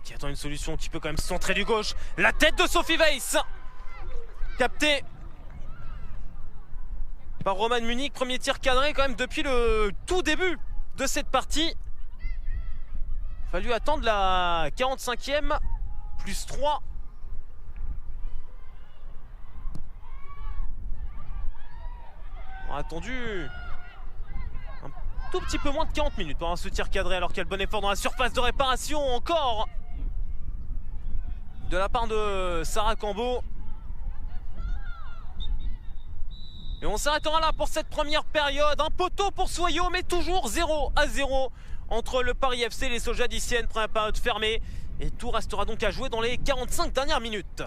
Qui attend une solution, qui peut quand même centrer du gauche. La tête de Sophie Weiss. Capté par Roman Munich. Premier tir cadré quand même depuis le tout début de cette partie. Fallu attendre la 45e, plus 3. On a attendu un tout petit peu moins de 40 minutes pour ce tir cadré, alors qu'il y a le bon effort dans la surface de réparation encore de la part de Sarah Cambo. Et on s'arrêtera là pour cette première période. Un poteau pour Soyo, mais toujours 0-0 entre le Paris FC et les Sojadiciennes. Première période fermée. Et tout restera donc à jouer dans les 45 dernières minutes.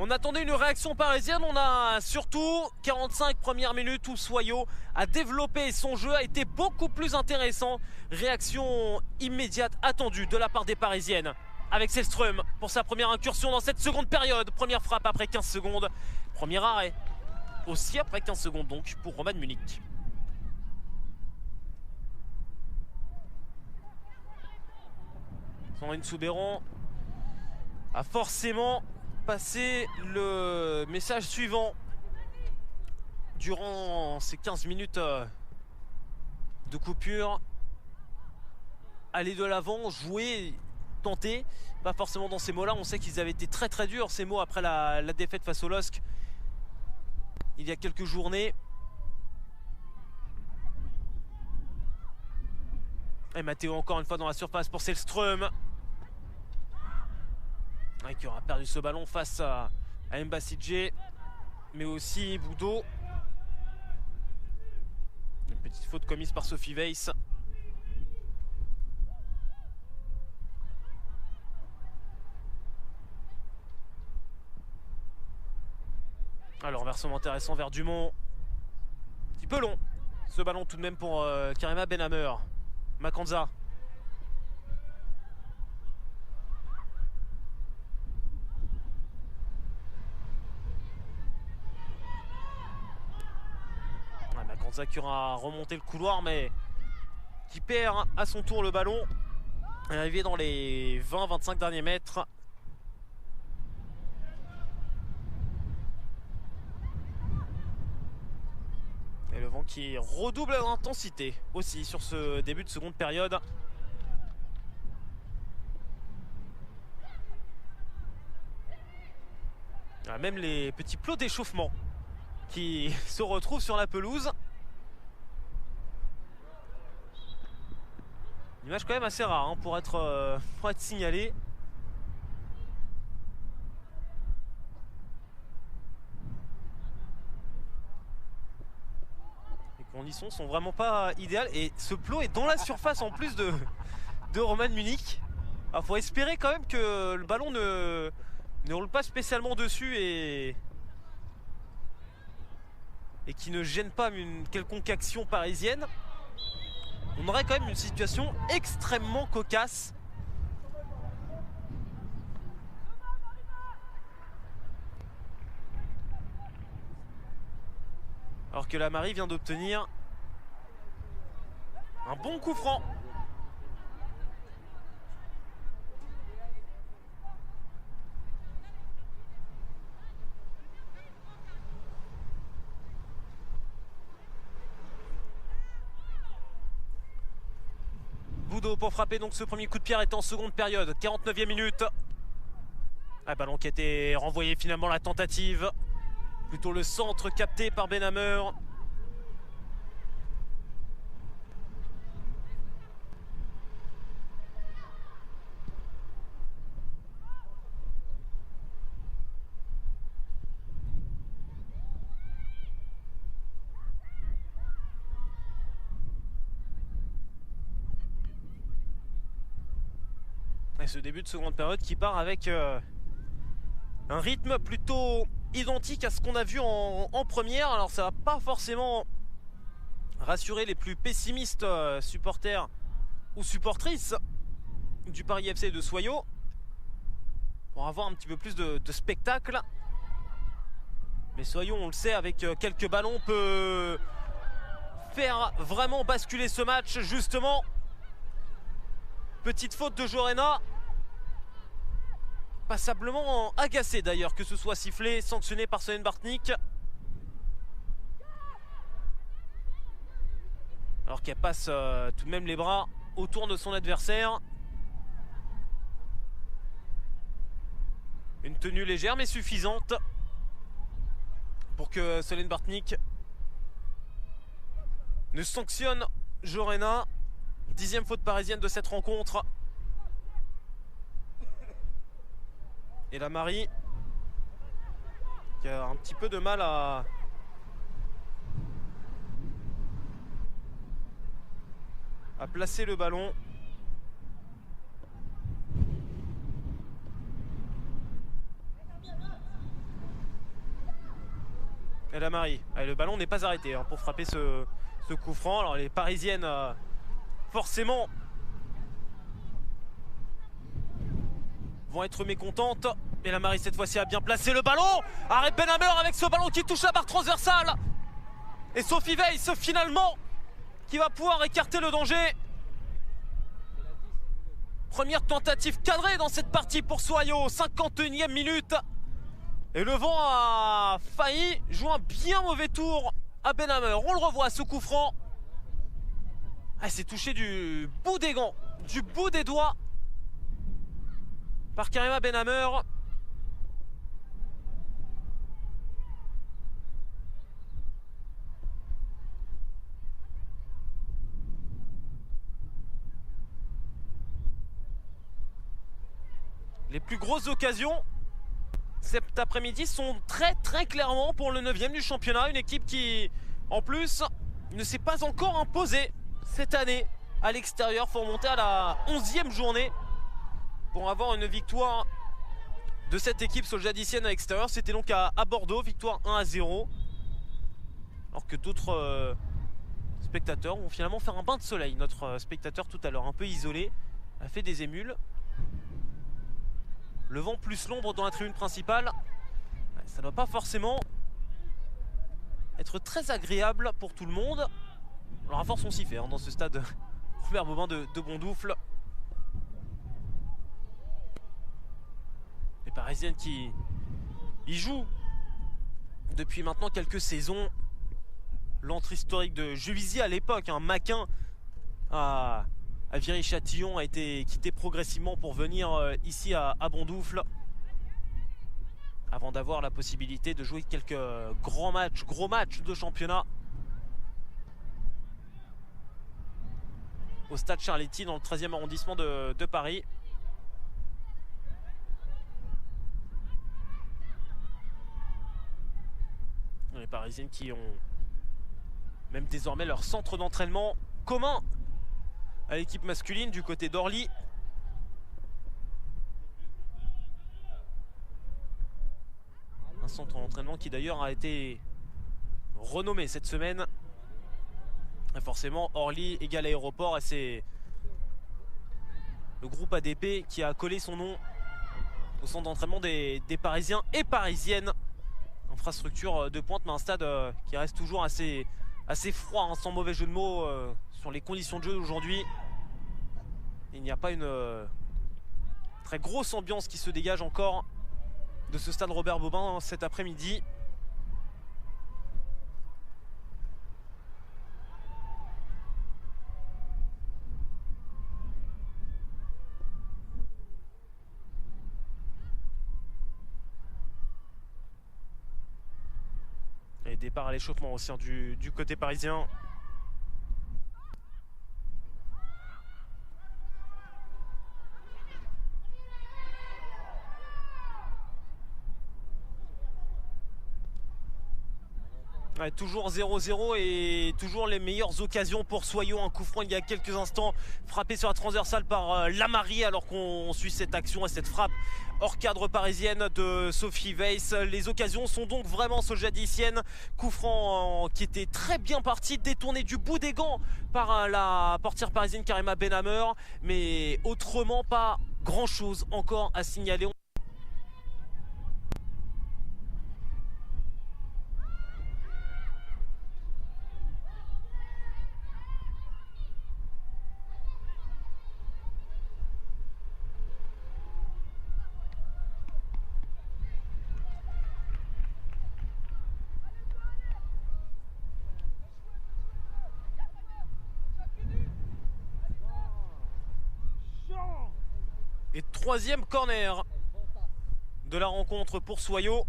On attendait une réaction parisienne, on a surtout 45 premières minutes où Soyo a développé son jeu, a été beaucoup plus intéressant. Réaction immédiate attendue de la part des parisiennes avec Selström pour sa première incursion dans cette seconde période. Première frappe après 15 secondes, premier arrêt aussi après 15 secondes donc pour Roman Munich. Sandrine Soubeyran a forcément passer le message suivant durant ces 15 minutes de coupure. Aller de l'avant, jouer, tenter, pas forcément dans ces mots là. On sait qu'ils avaient été très très durs ces mots après la défaite face au LOSC il y a quelques journées. Et Matteo encore une fois dans la surface pour Selström, qui aura perdu ce ballon face à Mbassidje, mais aussi Boudot. Une petite faute commise par Sophie Weiss. Alors renversement intéressant vers Dumont. Un petit peu long ce ballon tout de même pour Karima Benhammer. Makanza. Makanza qui aura remonté le couloir mais qui perd à son tour le ballon. Arrivé dans les 20-25 derniers mètres. Et le vent qui redouble l'intensité aussi sur ce début de seconde période. Même les petits plots d'échauffement qui se retrouvent sur la pelouse. Une image quand même assez rare pour être signalée. Les conditions sont vraiment pas idéales et ce plot est dans la surface en plus de Roman Munich. Alors faut espérer quand même que le ballon ne roule pas spécialement dessus et et qui ne gêne pas une quelconque action parisienne, on aurait quand même une situation extrêmement cocasse. Alors que la Marie vient d'obtenir un bon coup franc. Boudot pour frapper donc ce premier coup de pierre est en seconde période, 49e minute. Un ballon qui a été renvoyé finalement, la tentative. Plutôt le centre capté par Benhammer. Et ce début de seconde période qui part avec un rythme plutôt identique à ce qu'on a vu en première. Alors ça va pas forcément rassurer les plus pessimistes supporters ou supportrices du Paris FC de Soyaux, pour avoir un petit peu plus de spectacle. Mais Soyaux, on le sait, avec quelques ballons peut faire vraiment basculer ce match. Justement, petite faute de Jorena, passablement agacé d'ailleurs que ce soit sifflé, sanctionné par Solen Bartnik. Alors qu'elle passe tout de même les bras autour de son adversaire. Une tenue légère mais suffisante pour que Solen Bartnik ne sanctionne Jorena. 10e faute parisienne de cette rencontre. Et la Marie qui a un petit peu de mal à placer le ballon. Et la Marie, allez, le ballon n'est pas arrêté hein, pour frapper ce coup franc. Alors les parisiennes forcément vont être mécontentes. Et la Marie cette fois-ci a bien placé le ballon. Arrête Benhammer avec ce ballon qui touche la barre transversale. Et Sophie Weiss finalement qui va pouvoir écarter le danger. Première tentative cadrée dans cette partie pour Soyaux, 51e minute. Et le vent a failli jouer un bien mauvais tour à Benhammer. On le revoit ce coup franc. Ah, c'est touché du bout des gants, du bout des doigts par Karima Benhammer. Les plus grosses occasions cet après-midi sont très clairement pour le 9e du championnat. Une équipe qui, en plus, ne s'est pas encore imposée cette année à l'extérieur. Il faut remonter à la 11e journée pour avoir une victoire de cette équipe soljadicienne à l'extérieur. C'était donc à Bordeaux, victoire 1-0. Alors que d'autres spectateurs vont finalement faire un bain de soleil. Notre spectateur tout à l'heure un peu isolé a fait des émules. Le vent plus l'ombre dans la tribune principale, ça ne doit pas forcément être très agréable pour tout le monde. Alors à force on s'y fait hein, dans ce stade Robert Bobin de Bondoufle. Les Parisiennes qui y jouent depuis maintenant quelques saisons. L'entrée historique de Juvisy à l'époque, hein, Maquin à Viry-Châtillon a été quitté progressivement pour venir ici à Bondoufle, avant d'avoir la possibilité de jouer quelques gros matchs de championnat au stade Charletti dans le 13e arrondissement de Paris. Les Parisiennes qui ont même désormais leur centre d'entraînement commun à l'équipe masculine du côté d'Orly. Un centre d'entraînement qui d'ailleurs a été renommé cette semaine. Et forcément Orly égale Aéroport, et c'est le groupe ADP qui a collé son nom au centre d'entraînement des Parisiens et Parisiennes. Infrastructure de pointe, mais un stade qui reste toujours assez froid, hein, sans mauvais jeu de mots sur les conditions de jeu d'aujourd'hui. Il n'y a pas une très grosse ambiance qui se dégage encore de ce stade Robert Bobbin cet après-midi. Et départ à l'échauffement aussi, hein, du côté parisien. Ouais, toujours 0-0 et toujours les meilleures occasions pour Soyaux. Un coup franc il y a quelques instants, frappé sur la transversale par Lamary, alors qu'on suit cette action et cette frappe hors cadre parisienne de Sophie Weiss. Les occasions sont donc vraiment soljadiciennes. Coup franc qui était très bien parti, détourné du bout des gants par la portière parisienne Karima Benhammer, mais autrement pas grand chose encore à signaler. Et troisième corner de la rencontre pour Soyaux.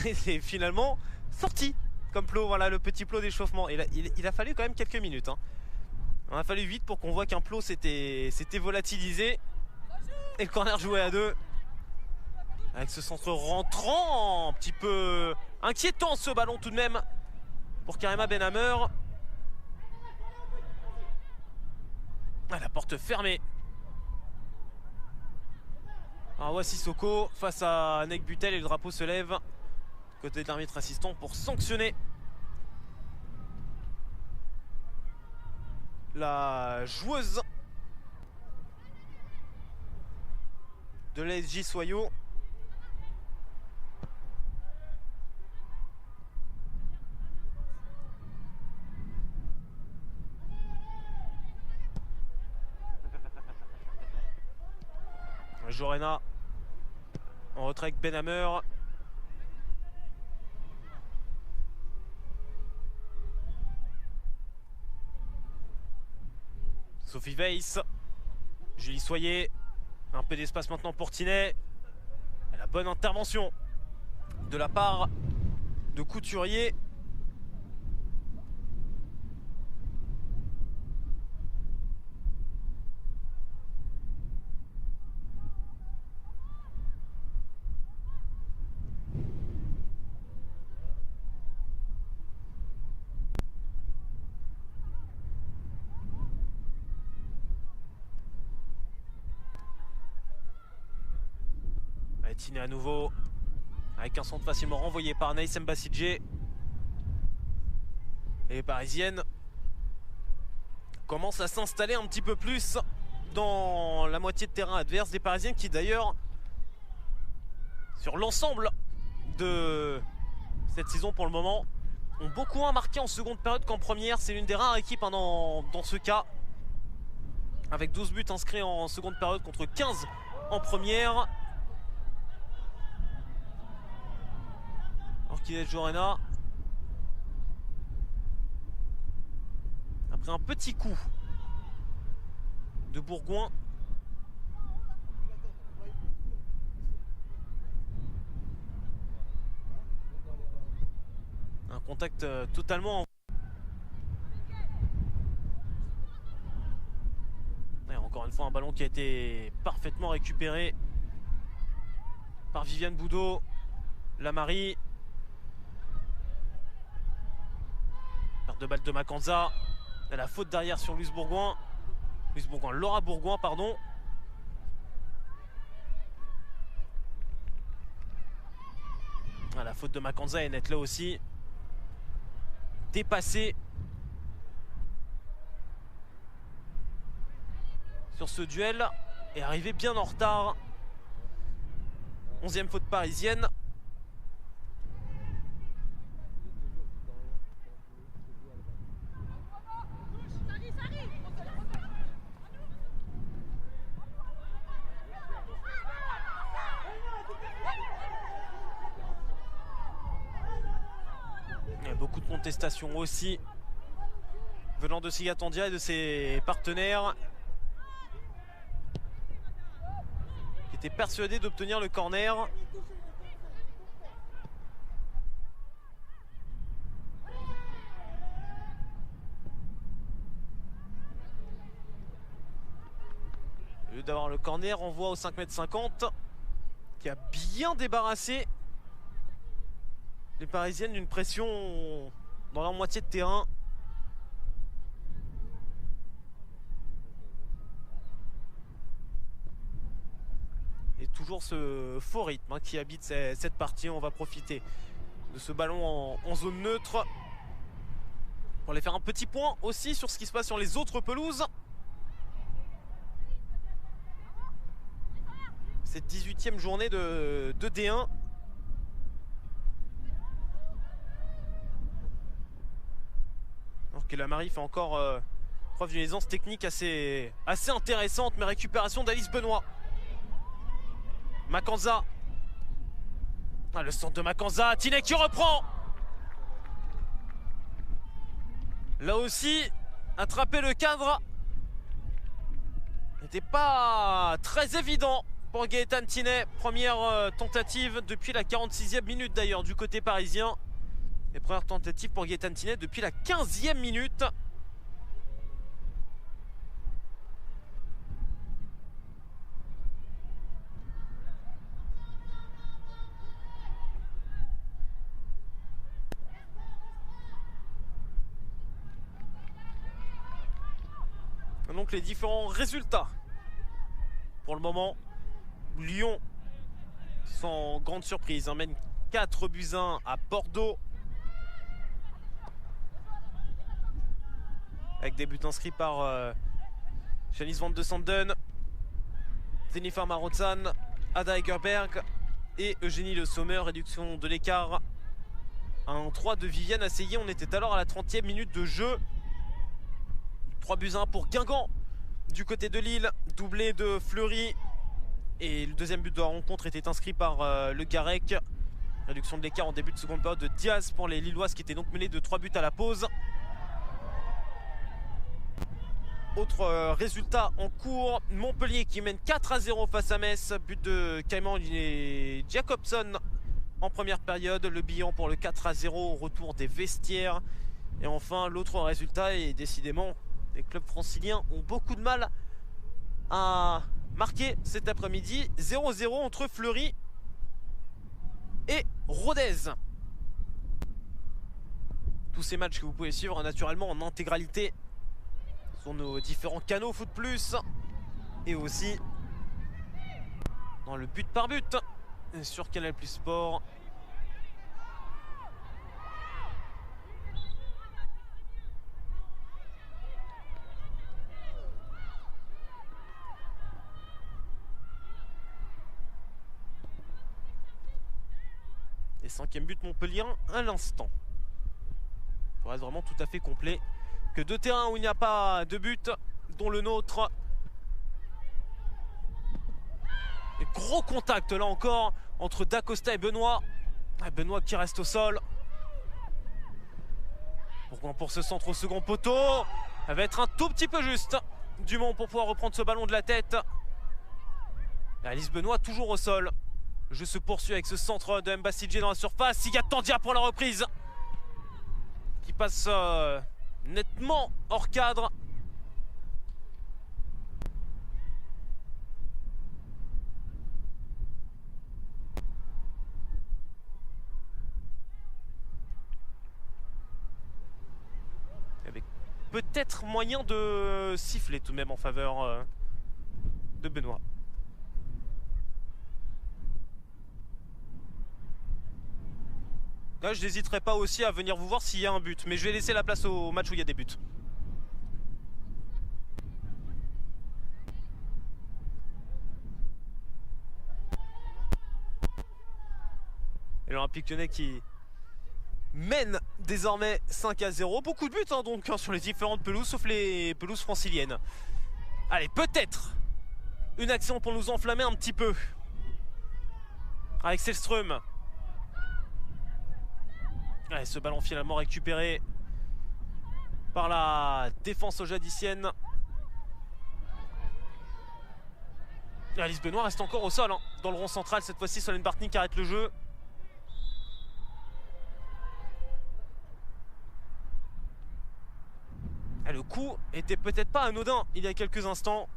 Et c'est finalement sorti comme plot, voilà le petit plot d'échauffement. Et là, il a fallu quand même quelques minutes, hein. Il a fallu vite pour qu'on voit qu'un plot s'était volatilisé. Et le corner joué à deux. Avec ce centre rentrant, un petit peu inquiétant ce ballon tout de même pour Karima Benhammer. La porte fermée. Alors Sissoko face à Nek Butel, et le drapeau se lève côté de l'arbitre assistant pour sanctionner la joueuse de l'ASJ Soyaux. Jorena en retrait avec Benhammer. Sophie Weiss, Julie Soyer, un peu d'espace maintenant pour Tinet. La bonne intervention de la part de Couturier. Tinet à nouveau avec un centre facilement renvoyé par Naïs Mbasidje. Et les Parisiennes commencent à s'installer un petit peu plus dans la moitié de terrain adverse. Des Parisiennes qui d'ailleurs sur l'ensemble de cette saison pour le moment ont beaucoup moins marqué en seconde période qu'en première. C'est l'une des rares équipes, hein, dans ce cas, avec 12 buts inscrits en seconde période contre 15 en première. Orchidée Jorena. Après un petit coup de Bourgoin. Un contact totalement. Et encore une fois un ballon qui a été parfaitement récupéré par Viviane Boudot. Lamary. Perte de balle de Makanza. Elle a faute derrière sur Louise Bourgoin. Laura Bourgoin, pardon. Ah, la faute de Makanza est nette là aussi. Dépassé sur ce duel et arrivé bien en retard. 11e faute parisienne. Il y a beaucoup de contestations aussi venant de Sigatandia et de ses partenaires qui étaient persuadés d'obtenir le corner. Au lieu d'avoir le corner, on voit au 5,50 m qui a bien débarrassé les Parisiennes d'une pression dans leur moitié de terrain. Et toujours ce faux rythme qui habite cette partie. On va profiter de ce ballon en zone neutre pour aller faire un petit point aussi sur ce qui se passe sur les autres pelouses. Cette 18e journée de D1. Alors que la Marie fait encore preuve d'une aisance technique assez intéressante, mais récupération d'Alice Benoît. Makanza. Ah, le centre de Makanza. Tinet qui reprend. Là aussi, attraper le cadre n'était pas très évident pour Gaëtan Tinet. Première tentative depuis la 46e minute d'ailleurs du côté parisien. Et première tentative pour Gaëtan Tinet depuis la 15e minute. Donc les différents résultats pour le moment. Lyon, sans grande surprise, mène 4-1 à Bordeaux. Avec des buts inscrits par Janice Van de Sanden, Jennifer Marozan, Ada Egerberg et Eugénie Le Sommer. Réduction de l'écart à 1-3 de Viviane Asseyé. On était alors à la 30e minute de jeu. 3-1 pour Guingamp du côté de Lille, doublé de Fleury. Et le deuxième but de la rencontre était inscrit par le Garec. Réduction de l'écart en début de seconde période de Diaz pour les Lilloises qui étaient donc menés de 3 buts à la pause. Autre résultat en cours, Montpellier qui mène 4-0 face à Metz. But de Caïman et Jacobson en première période. Le bilan pour le 4-0 au retour des vestiaires. Et enfin l'autre résultat, et décidément les clubs franciliens ont beaucoup de mal à marquer cet après-midi. 0-0 entre Fleury et Rodez. Tous ces matchs que vous pouvez suivre naturellement en intégralité sur nos différents canaux Foot Plus et aussi dans le but par but sur Canal Plus Sport. Et 5e but Montpellier à l'instant. Ça reste vraiment tout à fait complet. Que deux terrains où il n'y a pas de but, dont le nôtre. Et gros contact là encore entre Dacosta et Benoît. Benoît qui reste au sol. Pourquoi pour ce centre au second poteau? Ça va être un tout petit peu juste. Dumont pour pouvoir reprendre ce ballon de la tête. Alice Benoît toujours au sol. Le jeu se poursuit avec ce centre de Mbassidje dans la surface. Sigatandia pour la reprise. Qui passe nettement hors cadre. Avec peut-être moyen de siffler tout de même en faveur de Benoît. Là, je n'hésiterai pas aussi à venir vous voir s'il y a un but. Mais je vais laisser la place au match où il y a des buts. Et l'Olympique Lyonnais qui mène désormais 5-0. Beaucoup de buts hein, donc hein, sur les différentes pelouses, sauf les pelouses franciliennes. Allez, peut-être une action pour nous enflammer un petit peu. Avec Selström. Allez, ce ballon finalement récupéré par la défense jadicienne. Alice Benoît reste encore au sol hein, dans le rond central. Cette fois-ci, Solène Bartnik arrête le jeu. Et le coup était peut-être pas anodin il y a quelques instants.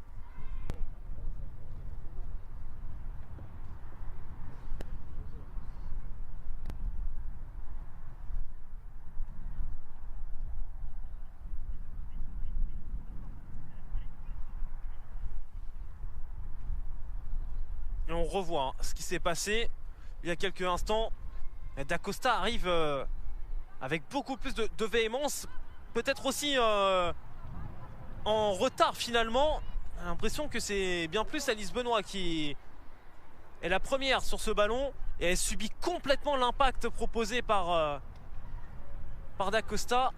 Et on revoit hein, ce qui s'est passé il y a quelques instants. Dacosta arrive avec beaucoup plus de véhémence. Peut-être aussi en retard finalement. J'ai l'impression que c'est bien plus Alice Benoît qui est la première sur ce ballon. Et elle subit complètement l'impact proposé par Dacosta.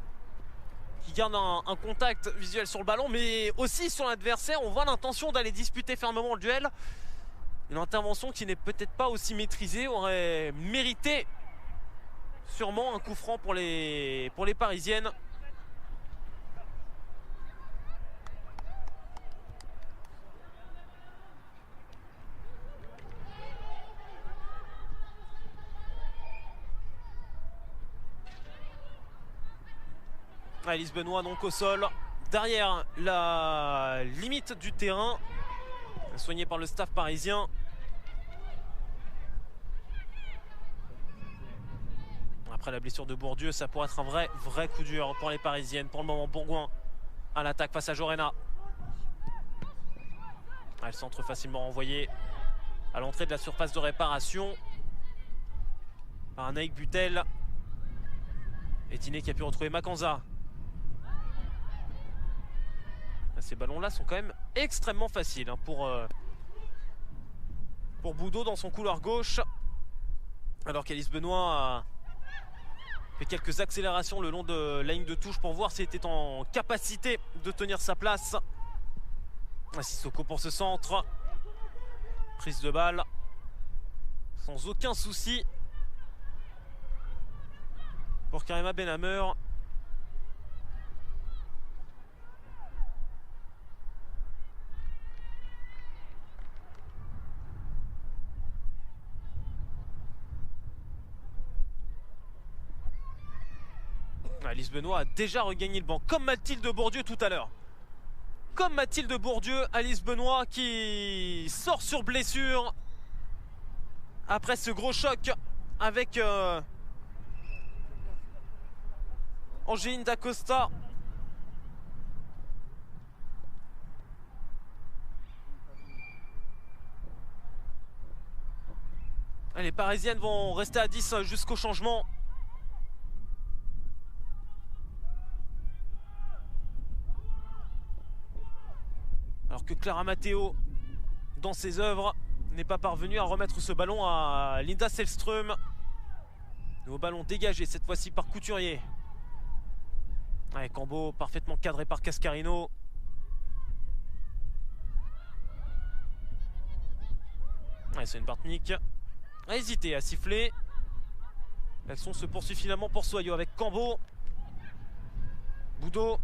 Qui garde un contact visuel sur le ballon. Mais aussi sur l'adversaire. On voit l'intention d'aller disputer fermement le duel. Une intervention qui n'est peut-être pas aussi maîtrisée. Aurait mérité sûrement un coup franc pour les Parisiennes. Alice Benoît donc au sol, derrière la limite du terrain, soigné par le staff parisien. Après la blessure de Bourdieu, ça pourrait être un vrai coup dur pour les Parisiennes. Pour le moment, Bourgoin à l'attaque face à Jorena. Le centre facilement renvoyé à l'entrée de la surface de réparation par un Naïk Butel. Etiné qui a pu retrouver Makanza. Ces ballons-là sont quand même extrêmement faciles hein, pour Boudot dans son couloir gauche. Alors qu'Alice Benoît a fait quelques accélérations le long de la ligne de touche pour voir s'il était en capacité de tenir sa place. Sissoko pour ce centre. Prise de balle. Sans aucun souci pour Karima Benhammer. Alice Benoît a déjà regagné le banc, comme Mathilde Bourdieu tout à l'heure. Comme Mathilde Bourdieu, Alice Benoît qui sort sur blessure après ce gros choc avec Angéline Dacosta. Les Parisiennes vont rester à 10 jusqu'au changement. Alors que Clara Matteo, dans ses œuvres, n'est pas parvenue à remettre ce ballon à Linda Selström. Nouveau ballon dégagé cette fois-ci par Couturier. Avec Cambo parfaitement cadré par Cascarino. C'est une Bartnik a hésité à siffler. L'action se poursuit finalement pour Soyo avec Cambo. Boudot.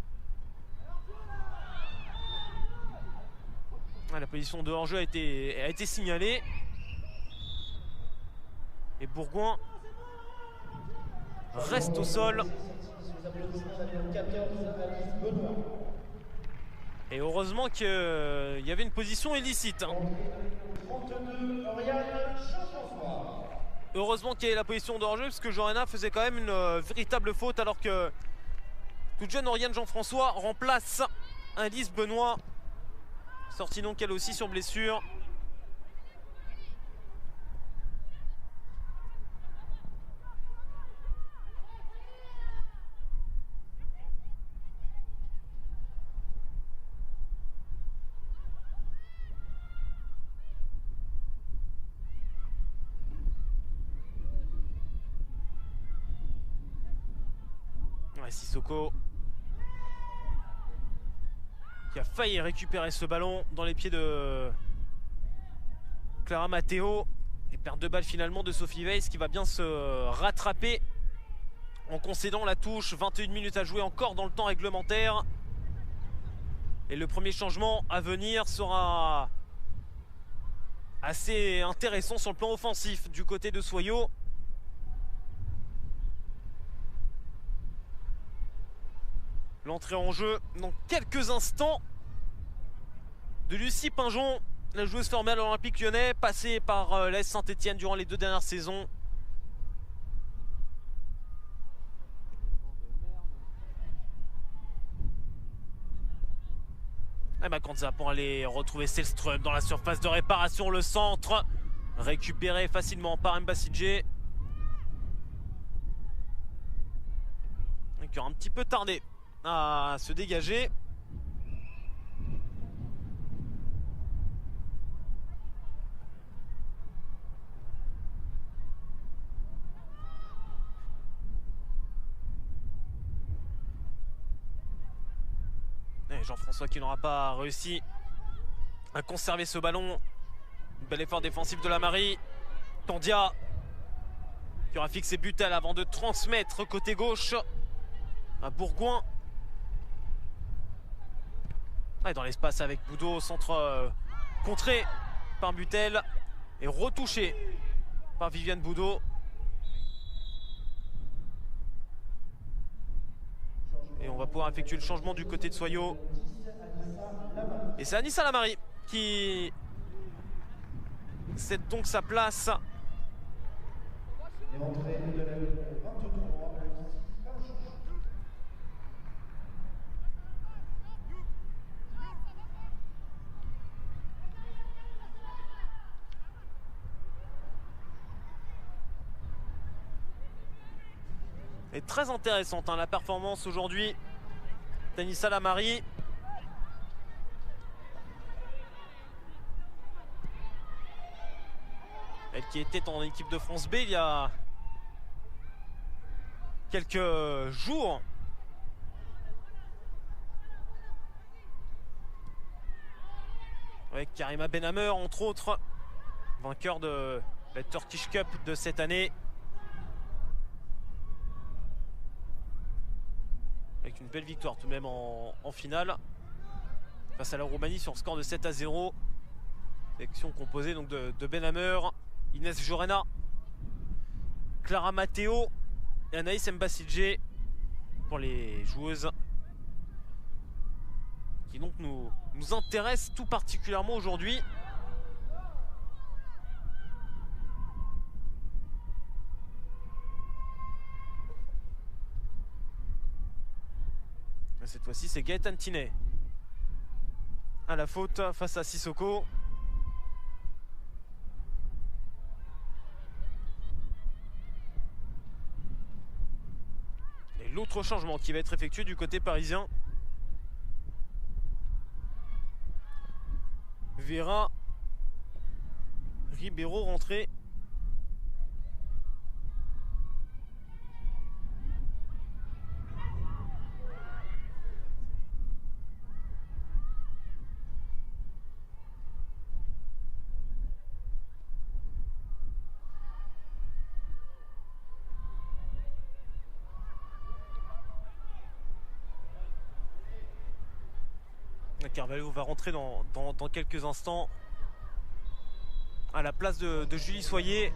La position de hors-jeu a été signalée. Et Bourgoin reste au sol. Et heureusement qu'il y avait une position illicite. Heureusement qu'il y avait la position de hors-jeu, parce que Jorena faisait quand même une véritable faute, alors que toute jeune Oriane Jean-François remplace Alice Benoît. Sortie donc elle aussi sur blessure. Ouais, Sissoko qui a failli récupérer ce ballon dans les pieds de Clara Matteo. Et perte de balle finalement de Sophie Weiss qui va bien se rattraper en concédant la touche. 21 minutes à jouer encore dans le temps réglementaire. Et le premier changement à venir sera assez intéressant sur le plan offensif du côté de Soyo. L'entrée en jeu dans quelques instants de Lucie Pinjon, la joueuse formée à l'Olympique Lyonnais, passée par l'AS Saint-Etienne durant les 2 dernières saisons. Et Makanza pour aller retrouver Selström dans la surface de réparation, le centre récupéré facilement par Mbasidje, qui aura un petit peu tardé à se dégager. Et Jean-François qui n'aura pas réussi à conserver ce ballon. Bel effort défensif de la Marie. Tandia qui aura fixé Butel avant de transmettre côté gauche à Bourgoin. Dans l'espace avec Boudot, centre contré par Butel et retouché par Viviane Boudot. Et on va pouvoir effectuer le changement du côté de Soyo. Et c'est Anissa Lamari qui cède donc sa place. Et très intéressante la performance aujourd'hui d'Anissa Lamari. Elle qui était en équipe de France B il y a quelques jours. Avec Karima Benhammer entre autres, vainqueur de la Turkish Cup de cette année. Avec une belle victoire tout de même en finale face à la Roumanie sur score de 7-0. Sélection composée donc de Benhammer, Inès Jorena, Clara Matteo et Anaïs Mbasidje pour les joueuses qui donc nous intéressent tout particulièrement aujourd'hui. Cette fois-ci, c'est Gaëtan Tinet à la faute face à Sissoko. Et l'autre changement qui va être effectué du côté parisien verra Ribeiro rentrer. Carvalho va rentrer dans quelques instants à la place de Julie Soyer.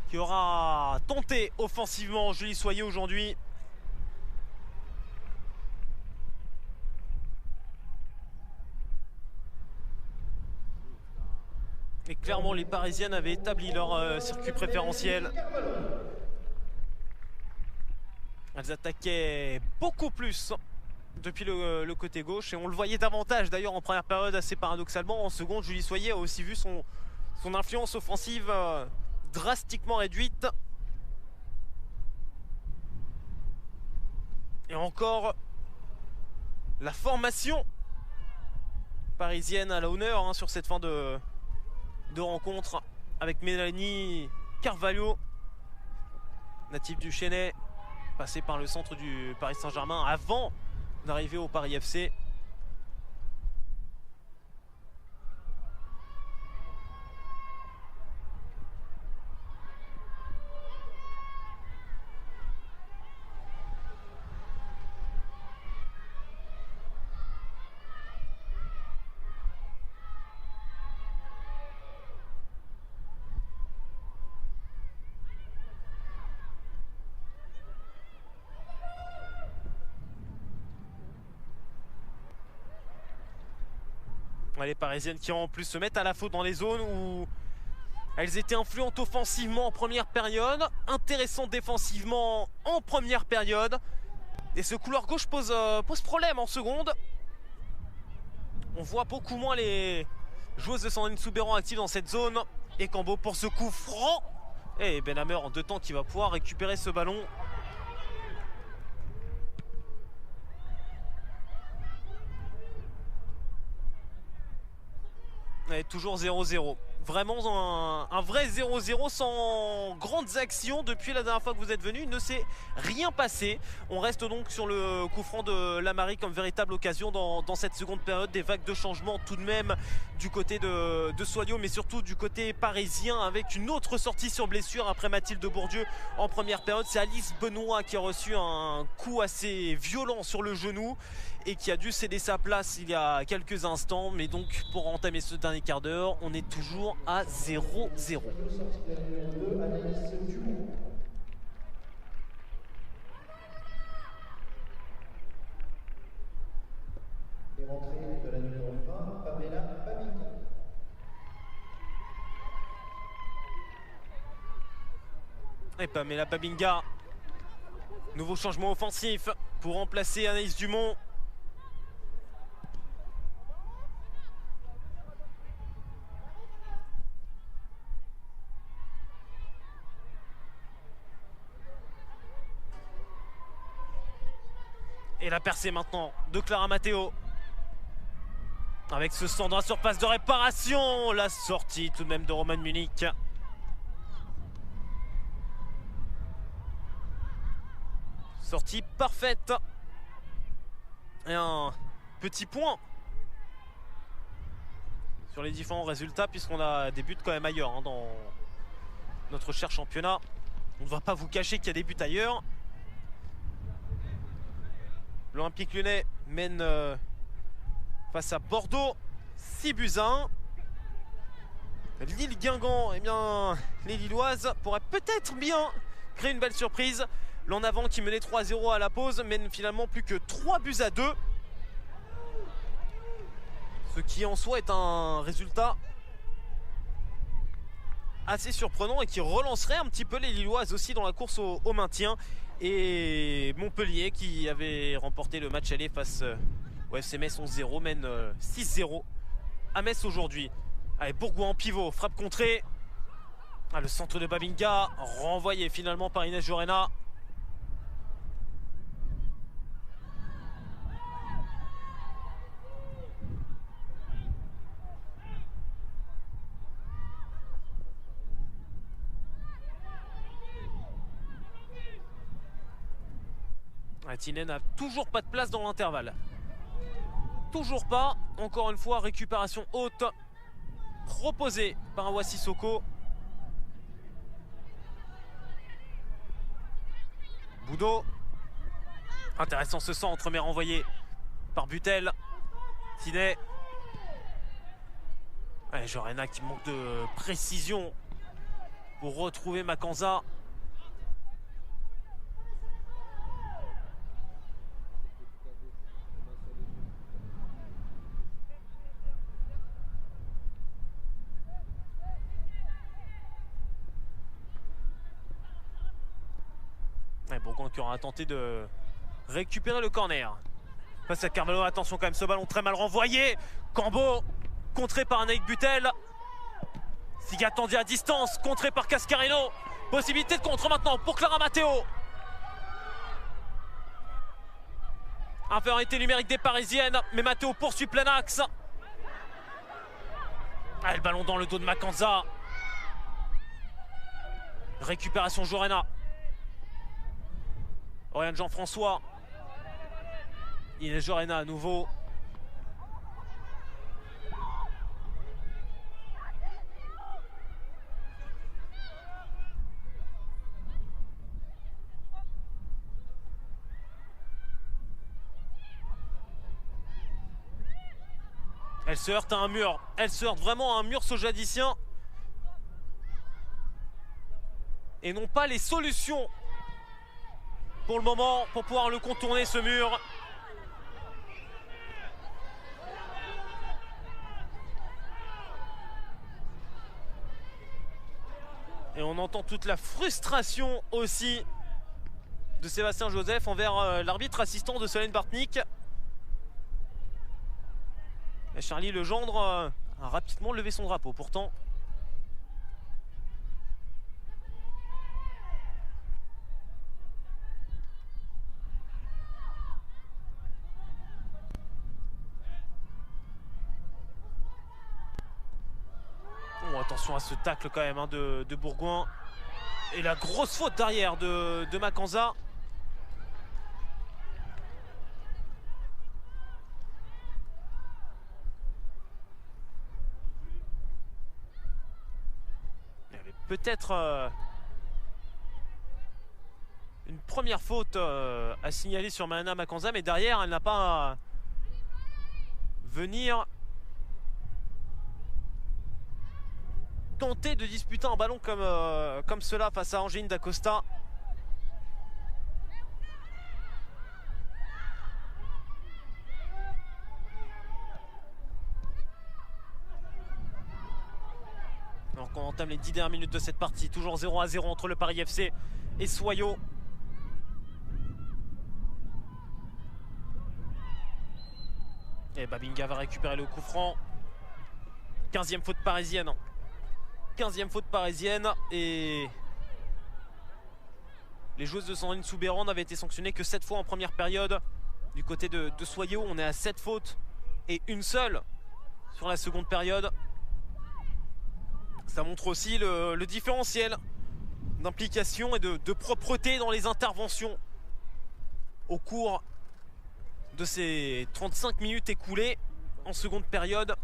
Qui aura tenté offensivement Julie Soyer aujourd'hui. Et clairement les Parisiennes avaient établi leur circuit préférentiel. Elles attaquaient beaucoup plus depuis le côté gauche et on le voyait davantage d'ailleurs en première période assez paradoxalement. En seconde, Julie Soyer a aussi vu son influence offensive drastiquement réduite. Et encore la formation parisienne à l'honneur sur cette fin de rencontre avec Mélanie Carvalho, natif du Chennai, passé par le centre du Paris Saint-Germain avant d'arriver au Paris FC. Les Parisiennes qui en plus se mettent à la faute dans les zones où elles étaient influentes offensivement en première période, intéressantes défensivement en première période. Et ce couloir gauche pose problème en seconde. On voit beaucoup moins les joueuses de Sandrine Soubeyran actives dans cette zone. Et Cambo pour ce coup franc. Et Benhammer en 2 temps qui va pouvoir récupérer ce ballon. Et toujours 0-0. Vraiment un vrai 0-0 sans grandes actions depuis la dernière fois que vous êtes venu. Il ne s'est rien passé. On reste donc sur le coup franc de Lamary comme véritable occasion dans cette seconde période. Des vagues de changement tout de même du côté de Soignot, mais surtout du côté parisien avec une autre sortie sur blessure après Mathilde Bourdieu en première période. C'est Alice Benoît qui a reçu un coup assez violent sur le genou et qui a dû céder sa place il y a quelques instants. Mais donc pour entamer ce dernier quart d'heure, on est toujours à 0-0. Et Pamela Babinga, nouveau changement offensif pour remplacer Anaïs Dumont. Et la percée maintenant de Clara Matteo. Avec ce centre à surface de réparation. La sortie tout de même de Roman Munich. Sortie parfaite. Et un petit point sur les différents résultats puisqu'on a des buts quand même ailleurs dans notre cher championnat. On ne va pas vous cacher qu'il y a des buts ailleurs. L'Olympique Lyonnais mène face à Bordeaux 6-1. Lille-Guingamp, eh bien, les Lilloises pourraient peut-être bien créer une belle surprise. L'en avant qui menait 3-0 à la pause mène finalement plus que 3-2. Ce qui en soi est un résultat assez surprenant et qui relancerait un petit peu les Lilloises aussi dans la course au maintien. Et Montpellier qui avait remporté le match aller face au FC Metz 11-0 mène 6-0 à Metz aujourd'hui. Allez, Bourgoin en pivot, frappe contrée. Le centre de Babinga renvoyé finalement par Inès Jorena. Tinen n'a toujours pas de place dans l'intervalle. Toujours pas. Encore une fois, récupération haute proposée par Awa Sissoko. Boudot. Intéressant ce centre, mais renvoyé par Butel. Tinet. Jorena qui manque de précision pour retrouver Makanza. Bourgoin qui aura tenté de récupérer le corner. Face à Carvalho, attention quand même, ce ballon très mal renvoyé. Cambo, contré par Anaïk Butel. Sigatandi à distance, contré par Cascarino. Possibilité de contre maintenant pour Clara Matteo. Infériorité numérique des Parisiennes, mais Matteo poursuit plein axe. Le ballon dans le dos de Makanza. Récupération Jorena. Oriane Jean-François. Inès Jorena à nouveau. Elle se heurte à un mur. Elle se heurte vraiment à un mur sojadicien. Et non pas les solutions pour le moment pour pouvoir le contourner, ce mur. Et on entend toute la frustration aussi de Sébastien Joseph envers l'arbitre assistant de Solène Bartnik. Et Charlie Legendre a rapidement levé son drapeau pourtant. Oh, attention à ce tacle quand même hein, de Bourgoin. Et la grosse faute derrière de Makanza. Peut-être une première faute à signaler sur Maana Makanza, mais derrière elle n'a pas à venir tenter de disputer un ballon comme cela face à Angéline Dacosta. Alors qu'on entame les 10 dernières minutes de cette partie, toujours 0-0 entre le Paris FC et Soyo. Et Babinga va récupérer le coup franc. 15e faute parisienne. 15e faute parisienne et les joueuses de Sandrine Soubéran n'avaient été sanctionnées que 7 fois en première période. Du côté de Soyo, on est à 7 fautes et une seule sur la seconde période. Ça montre aussi le différentiel d'implication et de propreté dans les interventions au cours de ces 35 minutes écoulées en seconde période.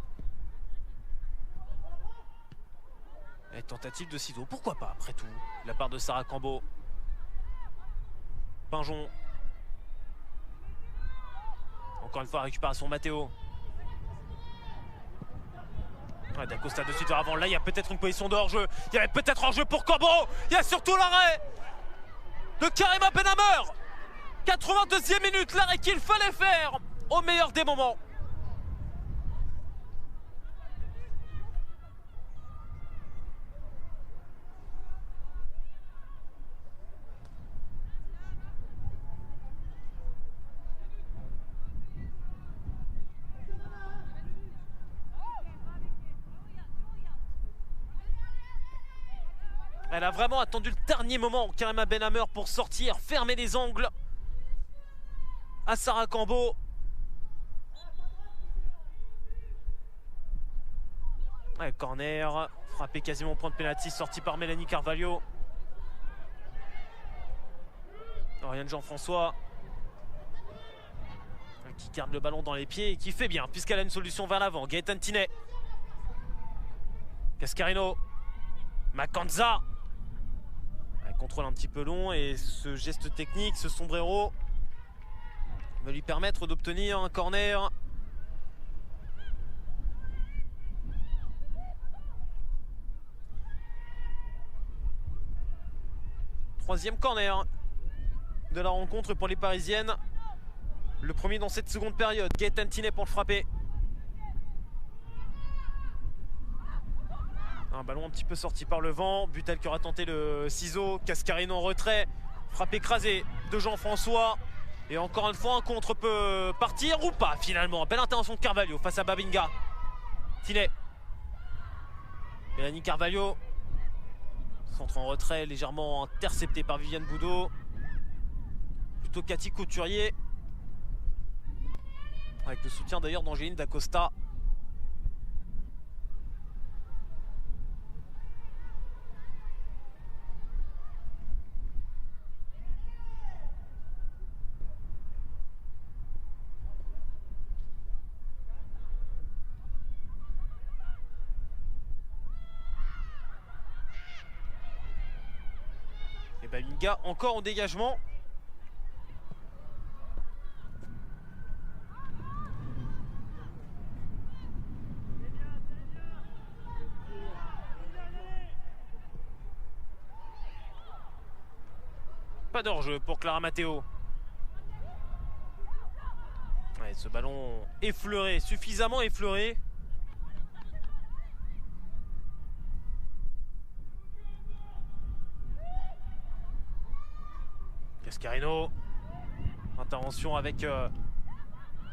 Et tentative de ciseaux, pourquoi pas après tout, de la part de Sarah Cambo. Pinjon. Encore une fois, récupération Matteo. Ouais, Dacosta de suite vers avant. Là, il y a peut-être une position de hors-jeu. Il y avait peut-être hors-jeu pour Cambo. Il y a surtout l'arrêt de Karima Benhammer. 82e minute, l'arrêt qu'il fallait faire au meilleur des moments. Elle a vraiment attendu le dernier moment, Karima Benhammer, pour sortir, fermer les angles à Sarah Cambo. Ouais, corner, frappé quasiment au point de pénalty, sorti par Mélanie Carvalho. Oriane Jean-François qui garde le ballon dans les pieds et qui fait bien puisqu'elle a une solution vers l'avant. Gaëtan Tinet, Cascarino, Makanza. Elle contrôle un petit peu long et ce geste technique, ce sombrero va lui permettre d'obtenir un corner. Troisième corner de la rencontre pour les Parisiennes. Le premier dans cette seconde période. Gaëtan Tinet pour le frapper. Un ballon un petit peu sorti par le vent. Butel qui aura tenté le ciseau. Cascarino en retrait. Frappe écrasée de Jean-François. Et encore une fois, un contre peut partir ou pas finalement. Belle intervention de Carvalho face à Babinga. Tinet. Mélanie Carvalho. Centre en retrait, légèrement intercepté par Viviane Boudot. Plutôt Cathy Couturier. Avec le soutien d'ailleurs d'Angéline Dacosta. Babinga encore en dégagement. Pas d'hors-jeu pour Clara Matteo. Ouais, ce ballon effleuré, suffisamment effleuré. Cascarino. Intervention avec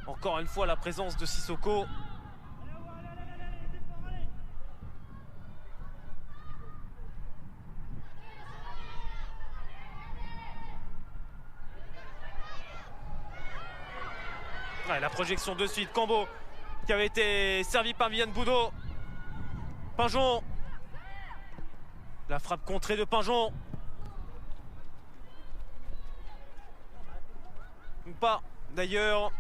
encore une fois la présence de Sissoko. Ouais, la projection de suite, Cambo qui avait été servi par Viviane Boudot. Pinjon. La frappe contrée de Pinjon. Ou pas d'ailleurs.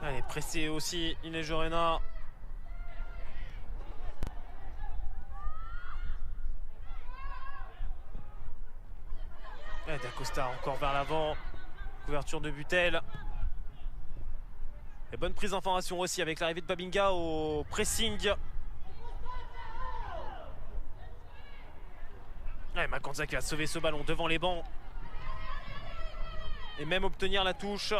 Elle est pressée aussi, Inés Jorena. D'Acosta encore vers l'avant. Couverture de Butel. Et bonne prise d'information aussi avec l'arrivée de Babinga au pressing. Makanza qui va sauver ce ballon devant les bancs. Et même obtenir la touche.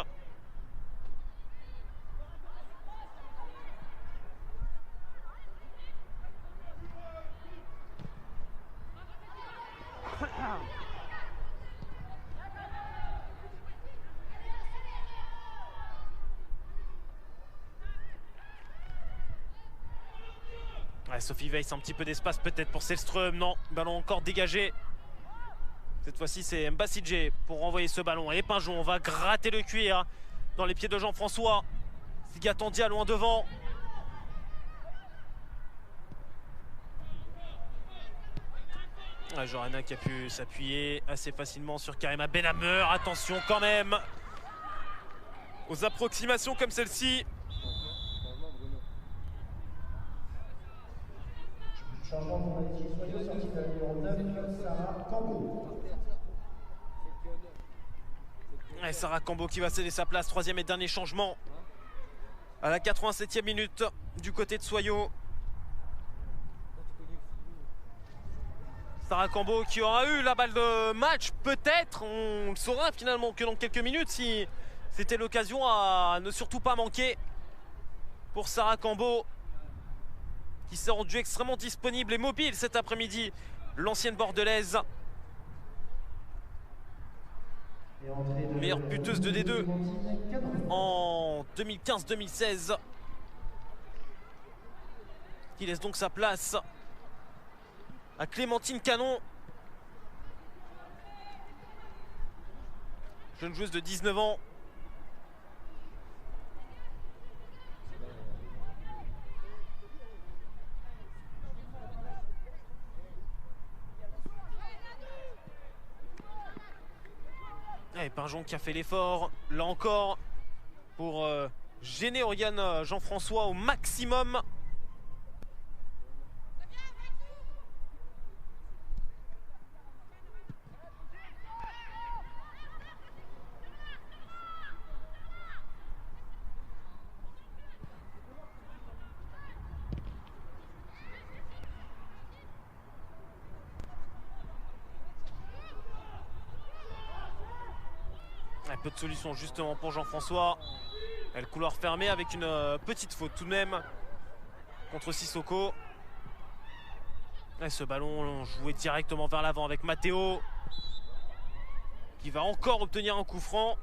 Sophie Weiss, un petit peu d'espace peut-être pour Selström. Non, ballon encore dégagé. Cette fois-ci, c'est Mbassidje pour renvoyer ce ballon. Et Pinjon, on va gratter le cuir dans les pieds de Jean-François. Sigatandia loin devant. Jorena qui a pu s'appuyer assez facilement sur Karima Benhammer. Attention quand même aux approximations comme celle-ci. Changement pour l'équipe Soyaux, sortie de la numéro 9, Sarah Cambo. Sarah Cambo qui va céder sa place. Troisième et dernier changement à la 87e minute du côté de Soyaux. Sarah Cambo qui aura eu la balle de match, peut-être. On le saura finalement que dans quelques minutes si c'était l'occasion à ne surtout pas manquer pour Sarah Cambo, qui s'est rendue extrêmement disponible et mobile cet après-midi, l'ancienne bordelaise. Meilleure buteuse de D2 en 2015-2016. Qui laisse donc sa place à Clémentine Canon. Jeune joueuse de 19 ans. Et Pinjon qui a fait l'effort, là encore, pour gêner Oriane Jean-François au maximum. Peu de solutions justement pour Jean-François. Le couloir fermé avec une petite faute tout de même contre Sissoko. Et ce ballon joué directement vers l'avant avec Matteo qui va encore obtenir un coup franc.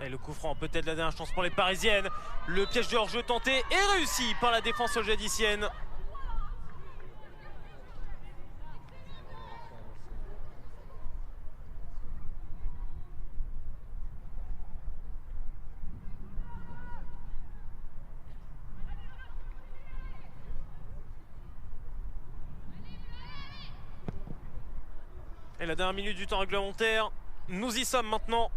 Et le coup franc, peut-être la dernière chance pour les Parisiennes. Le piège de hors-jeu tenté et réussi par la défense jadicienne. Et la dernière minute du temps réglementaire, nous y sommes maintenant.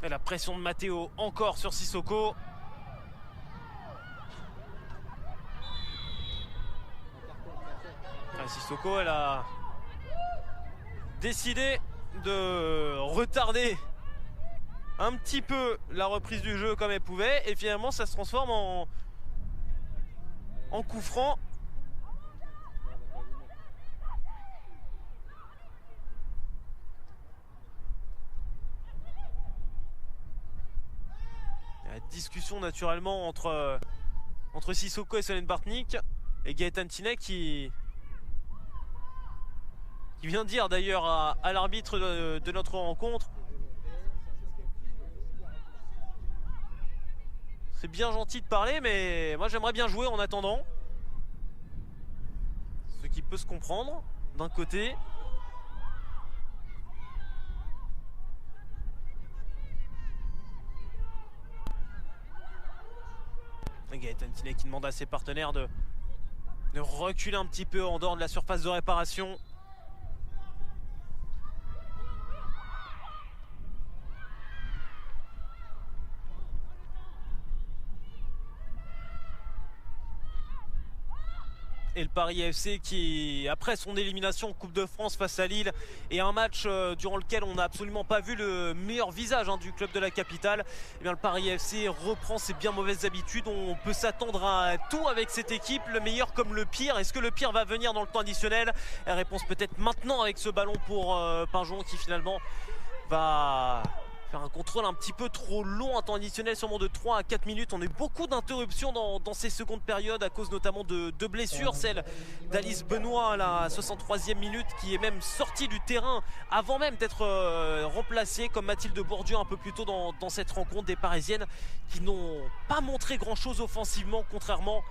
Et la pression de Matteo encore sur Sissoko. Sissoko, elle a décidé de retarder un petit peu la reprise du jeu comme elle pouvait. Et finalement, ça se transforme en coup franc. La discussion naturellement entre Sissoko et Solène Bartnik et Gaëtan Tinet qui vient dire d'ailleurs à l'arbitre de notre rencontre: c'est bien gentil de parler, mais moi j'aimerais bien jouer en attendant. Ce qui peut se comprendre d'un côté. Gaëtan Tinet qui demande à ses partenaires de reculer un petit peu en dehors de la surface de réparation. Et le Paris FC qui, après son élimination en Coupe de France face à Lille, et un match durant lequel on n'a absolument pas vu le meilleur visage du club de la capitale, eh bien le Paris FC reprend ses bien mauvaises habitudes. On peut s'attendre à tout avec cette équipe, le meilleur comme le pire. Est-ce que le pire va venir dans le temps additionnel? La réponse peut-être maintenant avec ce ballon pour Pinjon qui finalement va faire un contrôle un petit peu trop long, un temps additionnel seulement de 3 à 4 minutes. On a eu beaucoup d'interruptions dans ces secondes périodes à cause notamment de blessures, celle d'Alice Benoît à la 63e minute qui est même sortie du terrain avant même d'être remplacée, comme Mathilde Bourdieu un peu plus tôt dans cette rencontre. Des Parisiennes qui n'ont pas montré grand chose offensivement contrairement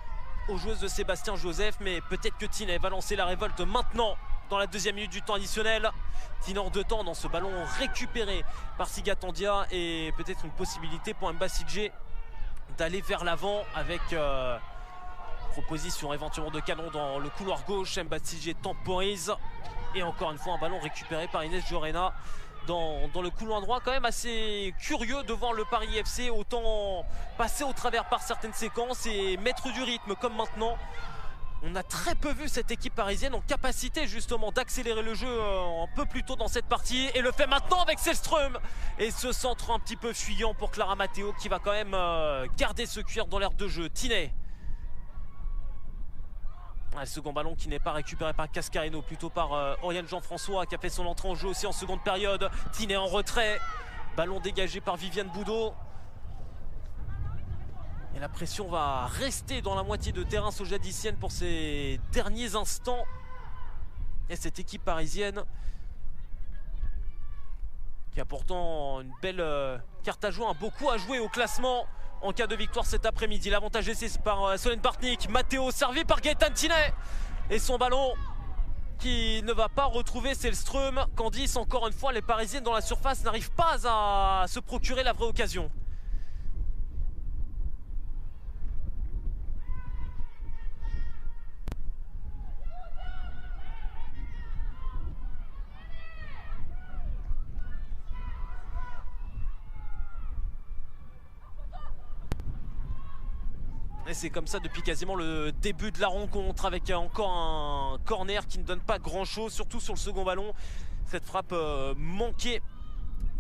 aux joueuses de Sébastien Joseph, mais peut-être que Tinet va lancer la révolte maintenant dans la deuxième minute du temps additionnel. Tinet en deux temps dans ce ballon récupéré par Siga Tandia, et peut-être une possibilité pour Mbasidje d'aller vers l'avant avec proposition éventuellement de canon dans le couloir gauche. Mbasidje temporise et encore une fois un ballon récupéré par Inès Jorena dans le couloir droit. Quand même assez curieux devant le Paris FC, autant passer au travers par certaines séquences et mettre du rythme comme maintenant. On a très peu vu cette équipe parisienne en capacité justement d'accélérer le jeu un peu plus tôt dans cette partie, et le fait maintenant avec Selström et ce centre un petit peu fuyant pour Clara Matteo qui va quand même garder ce cuir dans l'aire de jeu. Tinet. Le second ballon qui n'est pas récupéré par Cascarino, plutôt par Oriane Jean-François qui a fait son entrée en jeu aussi en seconde période. Tinet en retrait, ballon dégagé par Viviane Boudot. Et la pression va rester dans la moitié de terrain sojadicienne pour ces derniers instants. Et cette équipe parisienne qui a pourtant une belle carte à jouer, beaucoup à jouer au classement en cas de victoire cet après-midi. L'avantage est par Solène Bartnik. Matteo servi par Gaëtan Tinet. Et son ballon qui ne va pas retrouver Selström. Candice, encore une fois, les Parisiennes dans la surface n'arrivent pas à se procurer la vraie occasion. Et c'est comme ça depuis quasiment le début de la rencontre, avec encore un corner qui ne donne pas grand chose, surtout sur le second ballon. Cette frappe manquée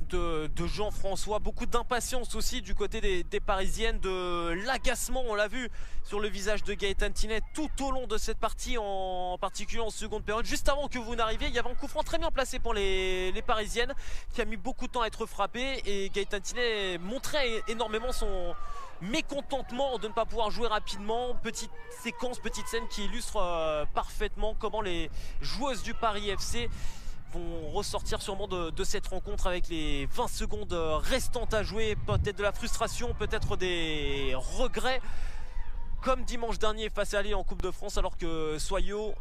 de Jean-François, beaucoup d'impatience aussi du côté des Parisiennes, de l'agacement, on l'a vu sur le visage de Gaëtan Tinet tout au long de cette partie, en particulier en seconde période. Juste avant que vous n'arriviez, il y avait un coup franc très bien placé pour les Parisiennes qui a mis beaucoup de temps à être frappé, et Gaëtan Tinet montrait énormément mécontentement de ne pas pouvoir jouer rapidement. Petite séquence, petite scène qui illustre parfaitement comment les joueuses du Paris FC vont ressortir sûrement de cette rencontre avec les 20 secondes restantes à jouer. Peut-être de la frustration, peut-être des regrets, comme dimanche dernier face à Lille en Coupe de France, alors que Soyaux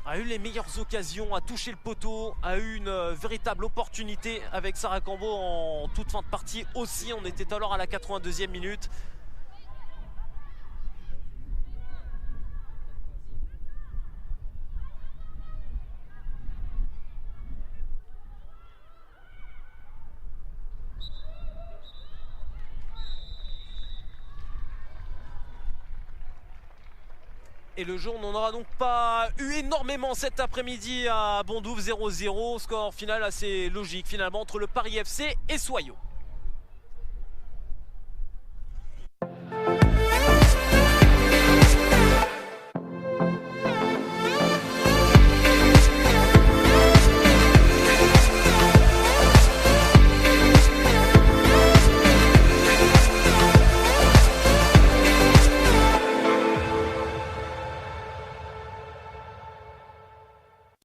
a eu les meilleures occasions, a touché le poteau, a eu une véritable opportunité avec Sarah Cambo en toute fin de partie aussi. On était alors à la 82e minute. Et le jour n'en aura donc pas eu énormément cet après-midi à Bondoufle. 0-0, score final assez logique finalement entre le Paris FC et Soyaux.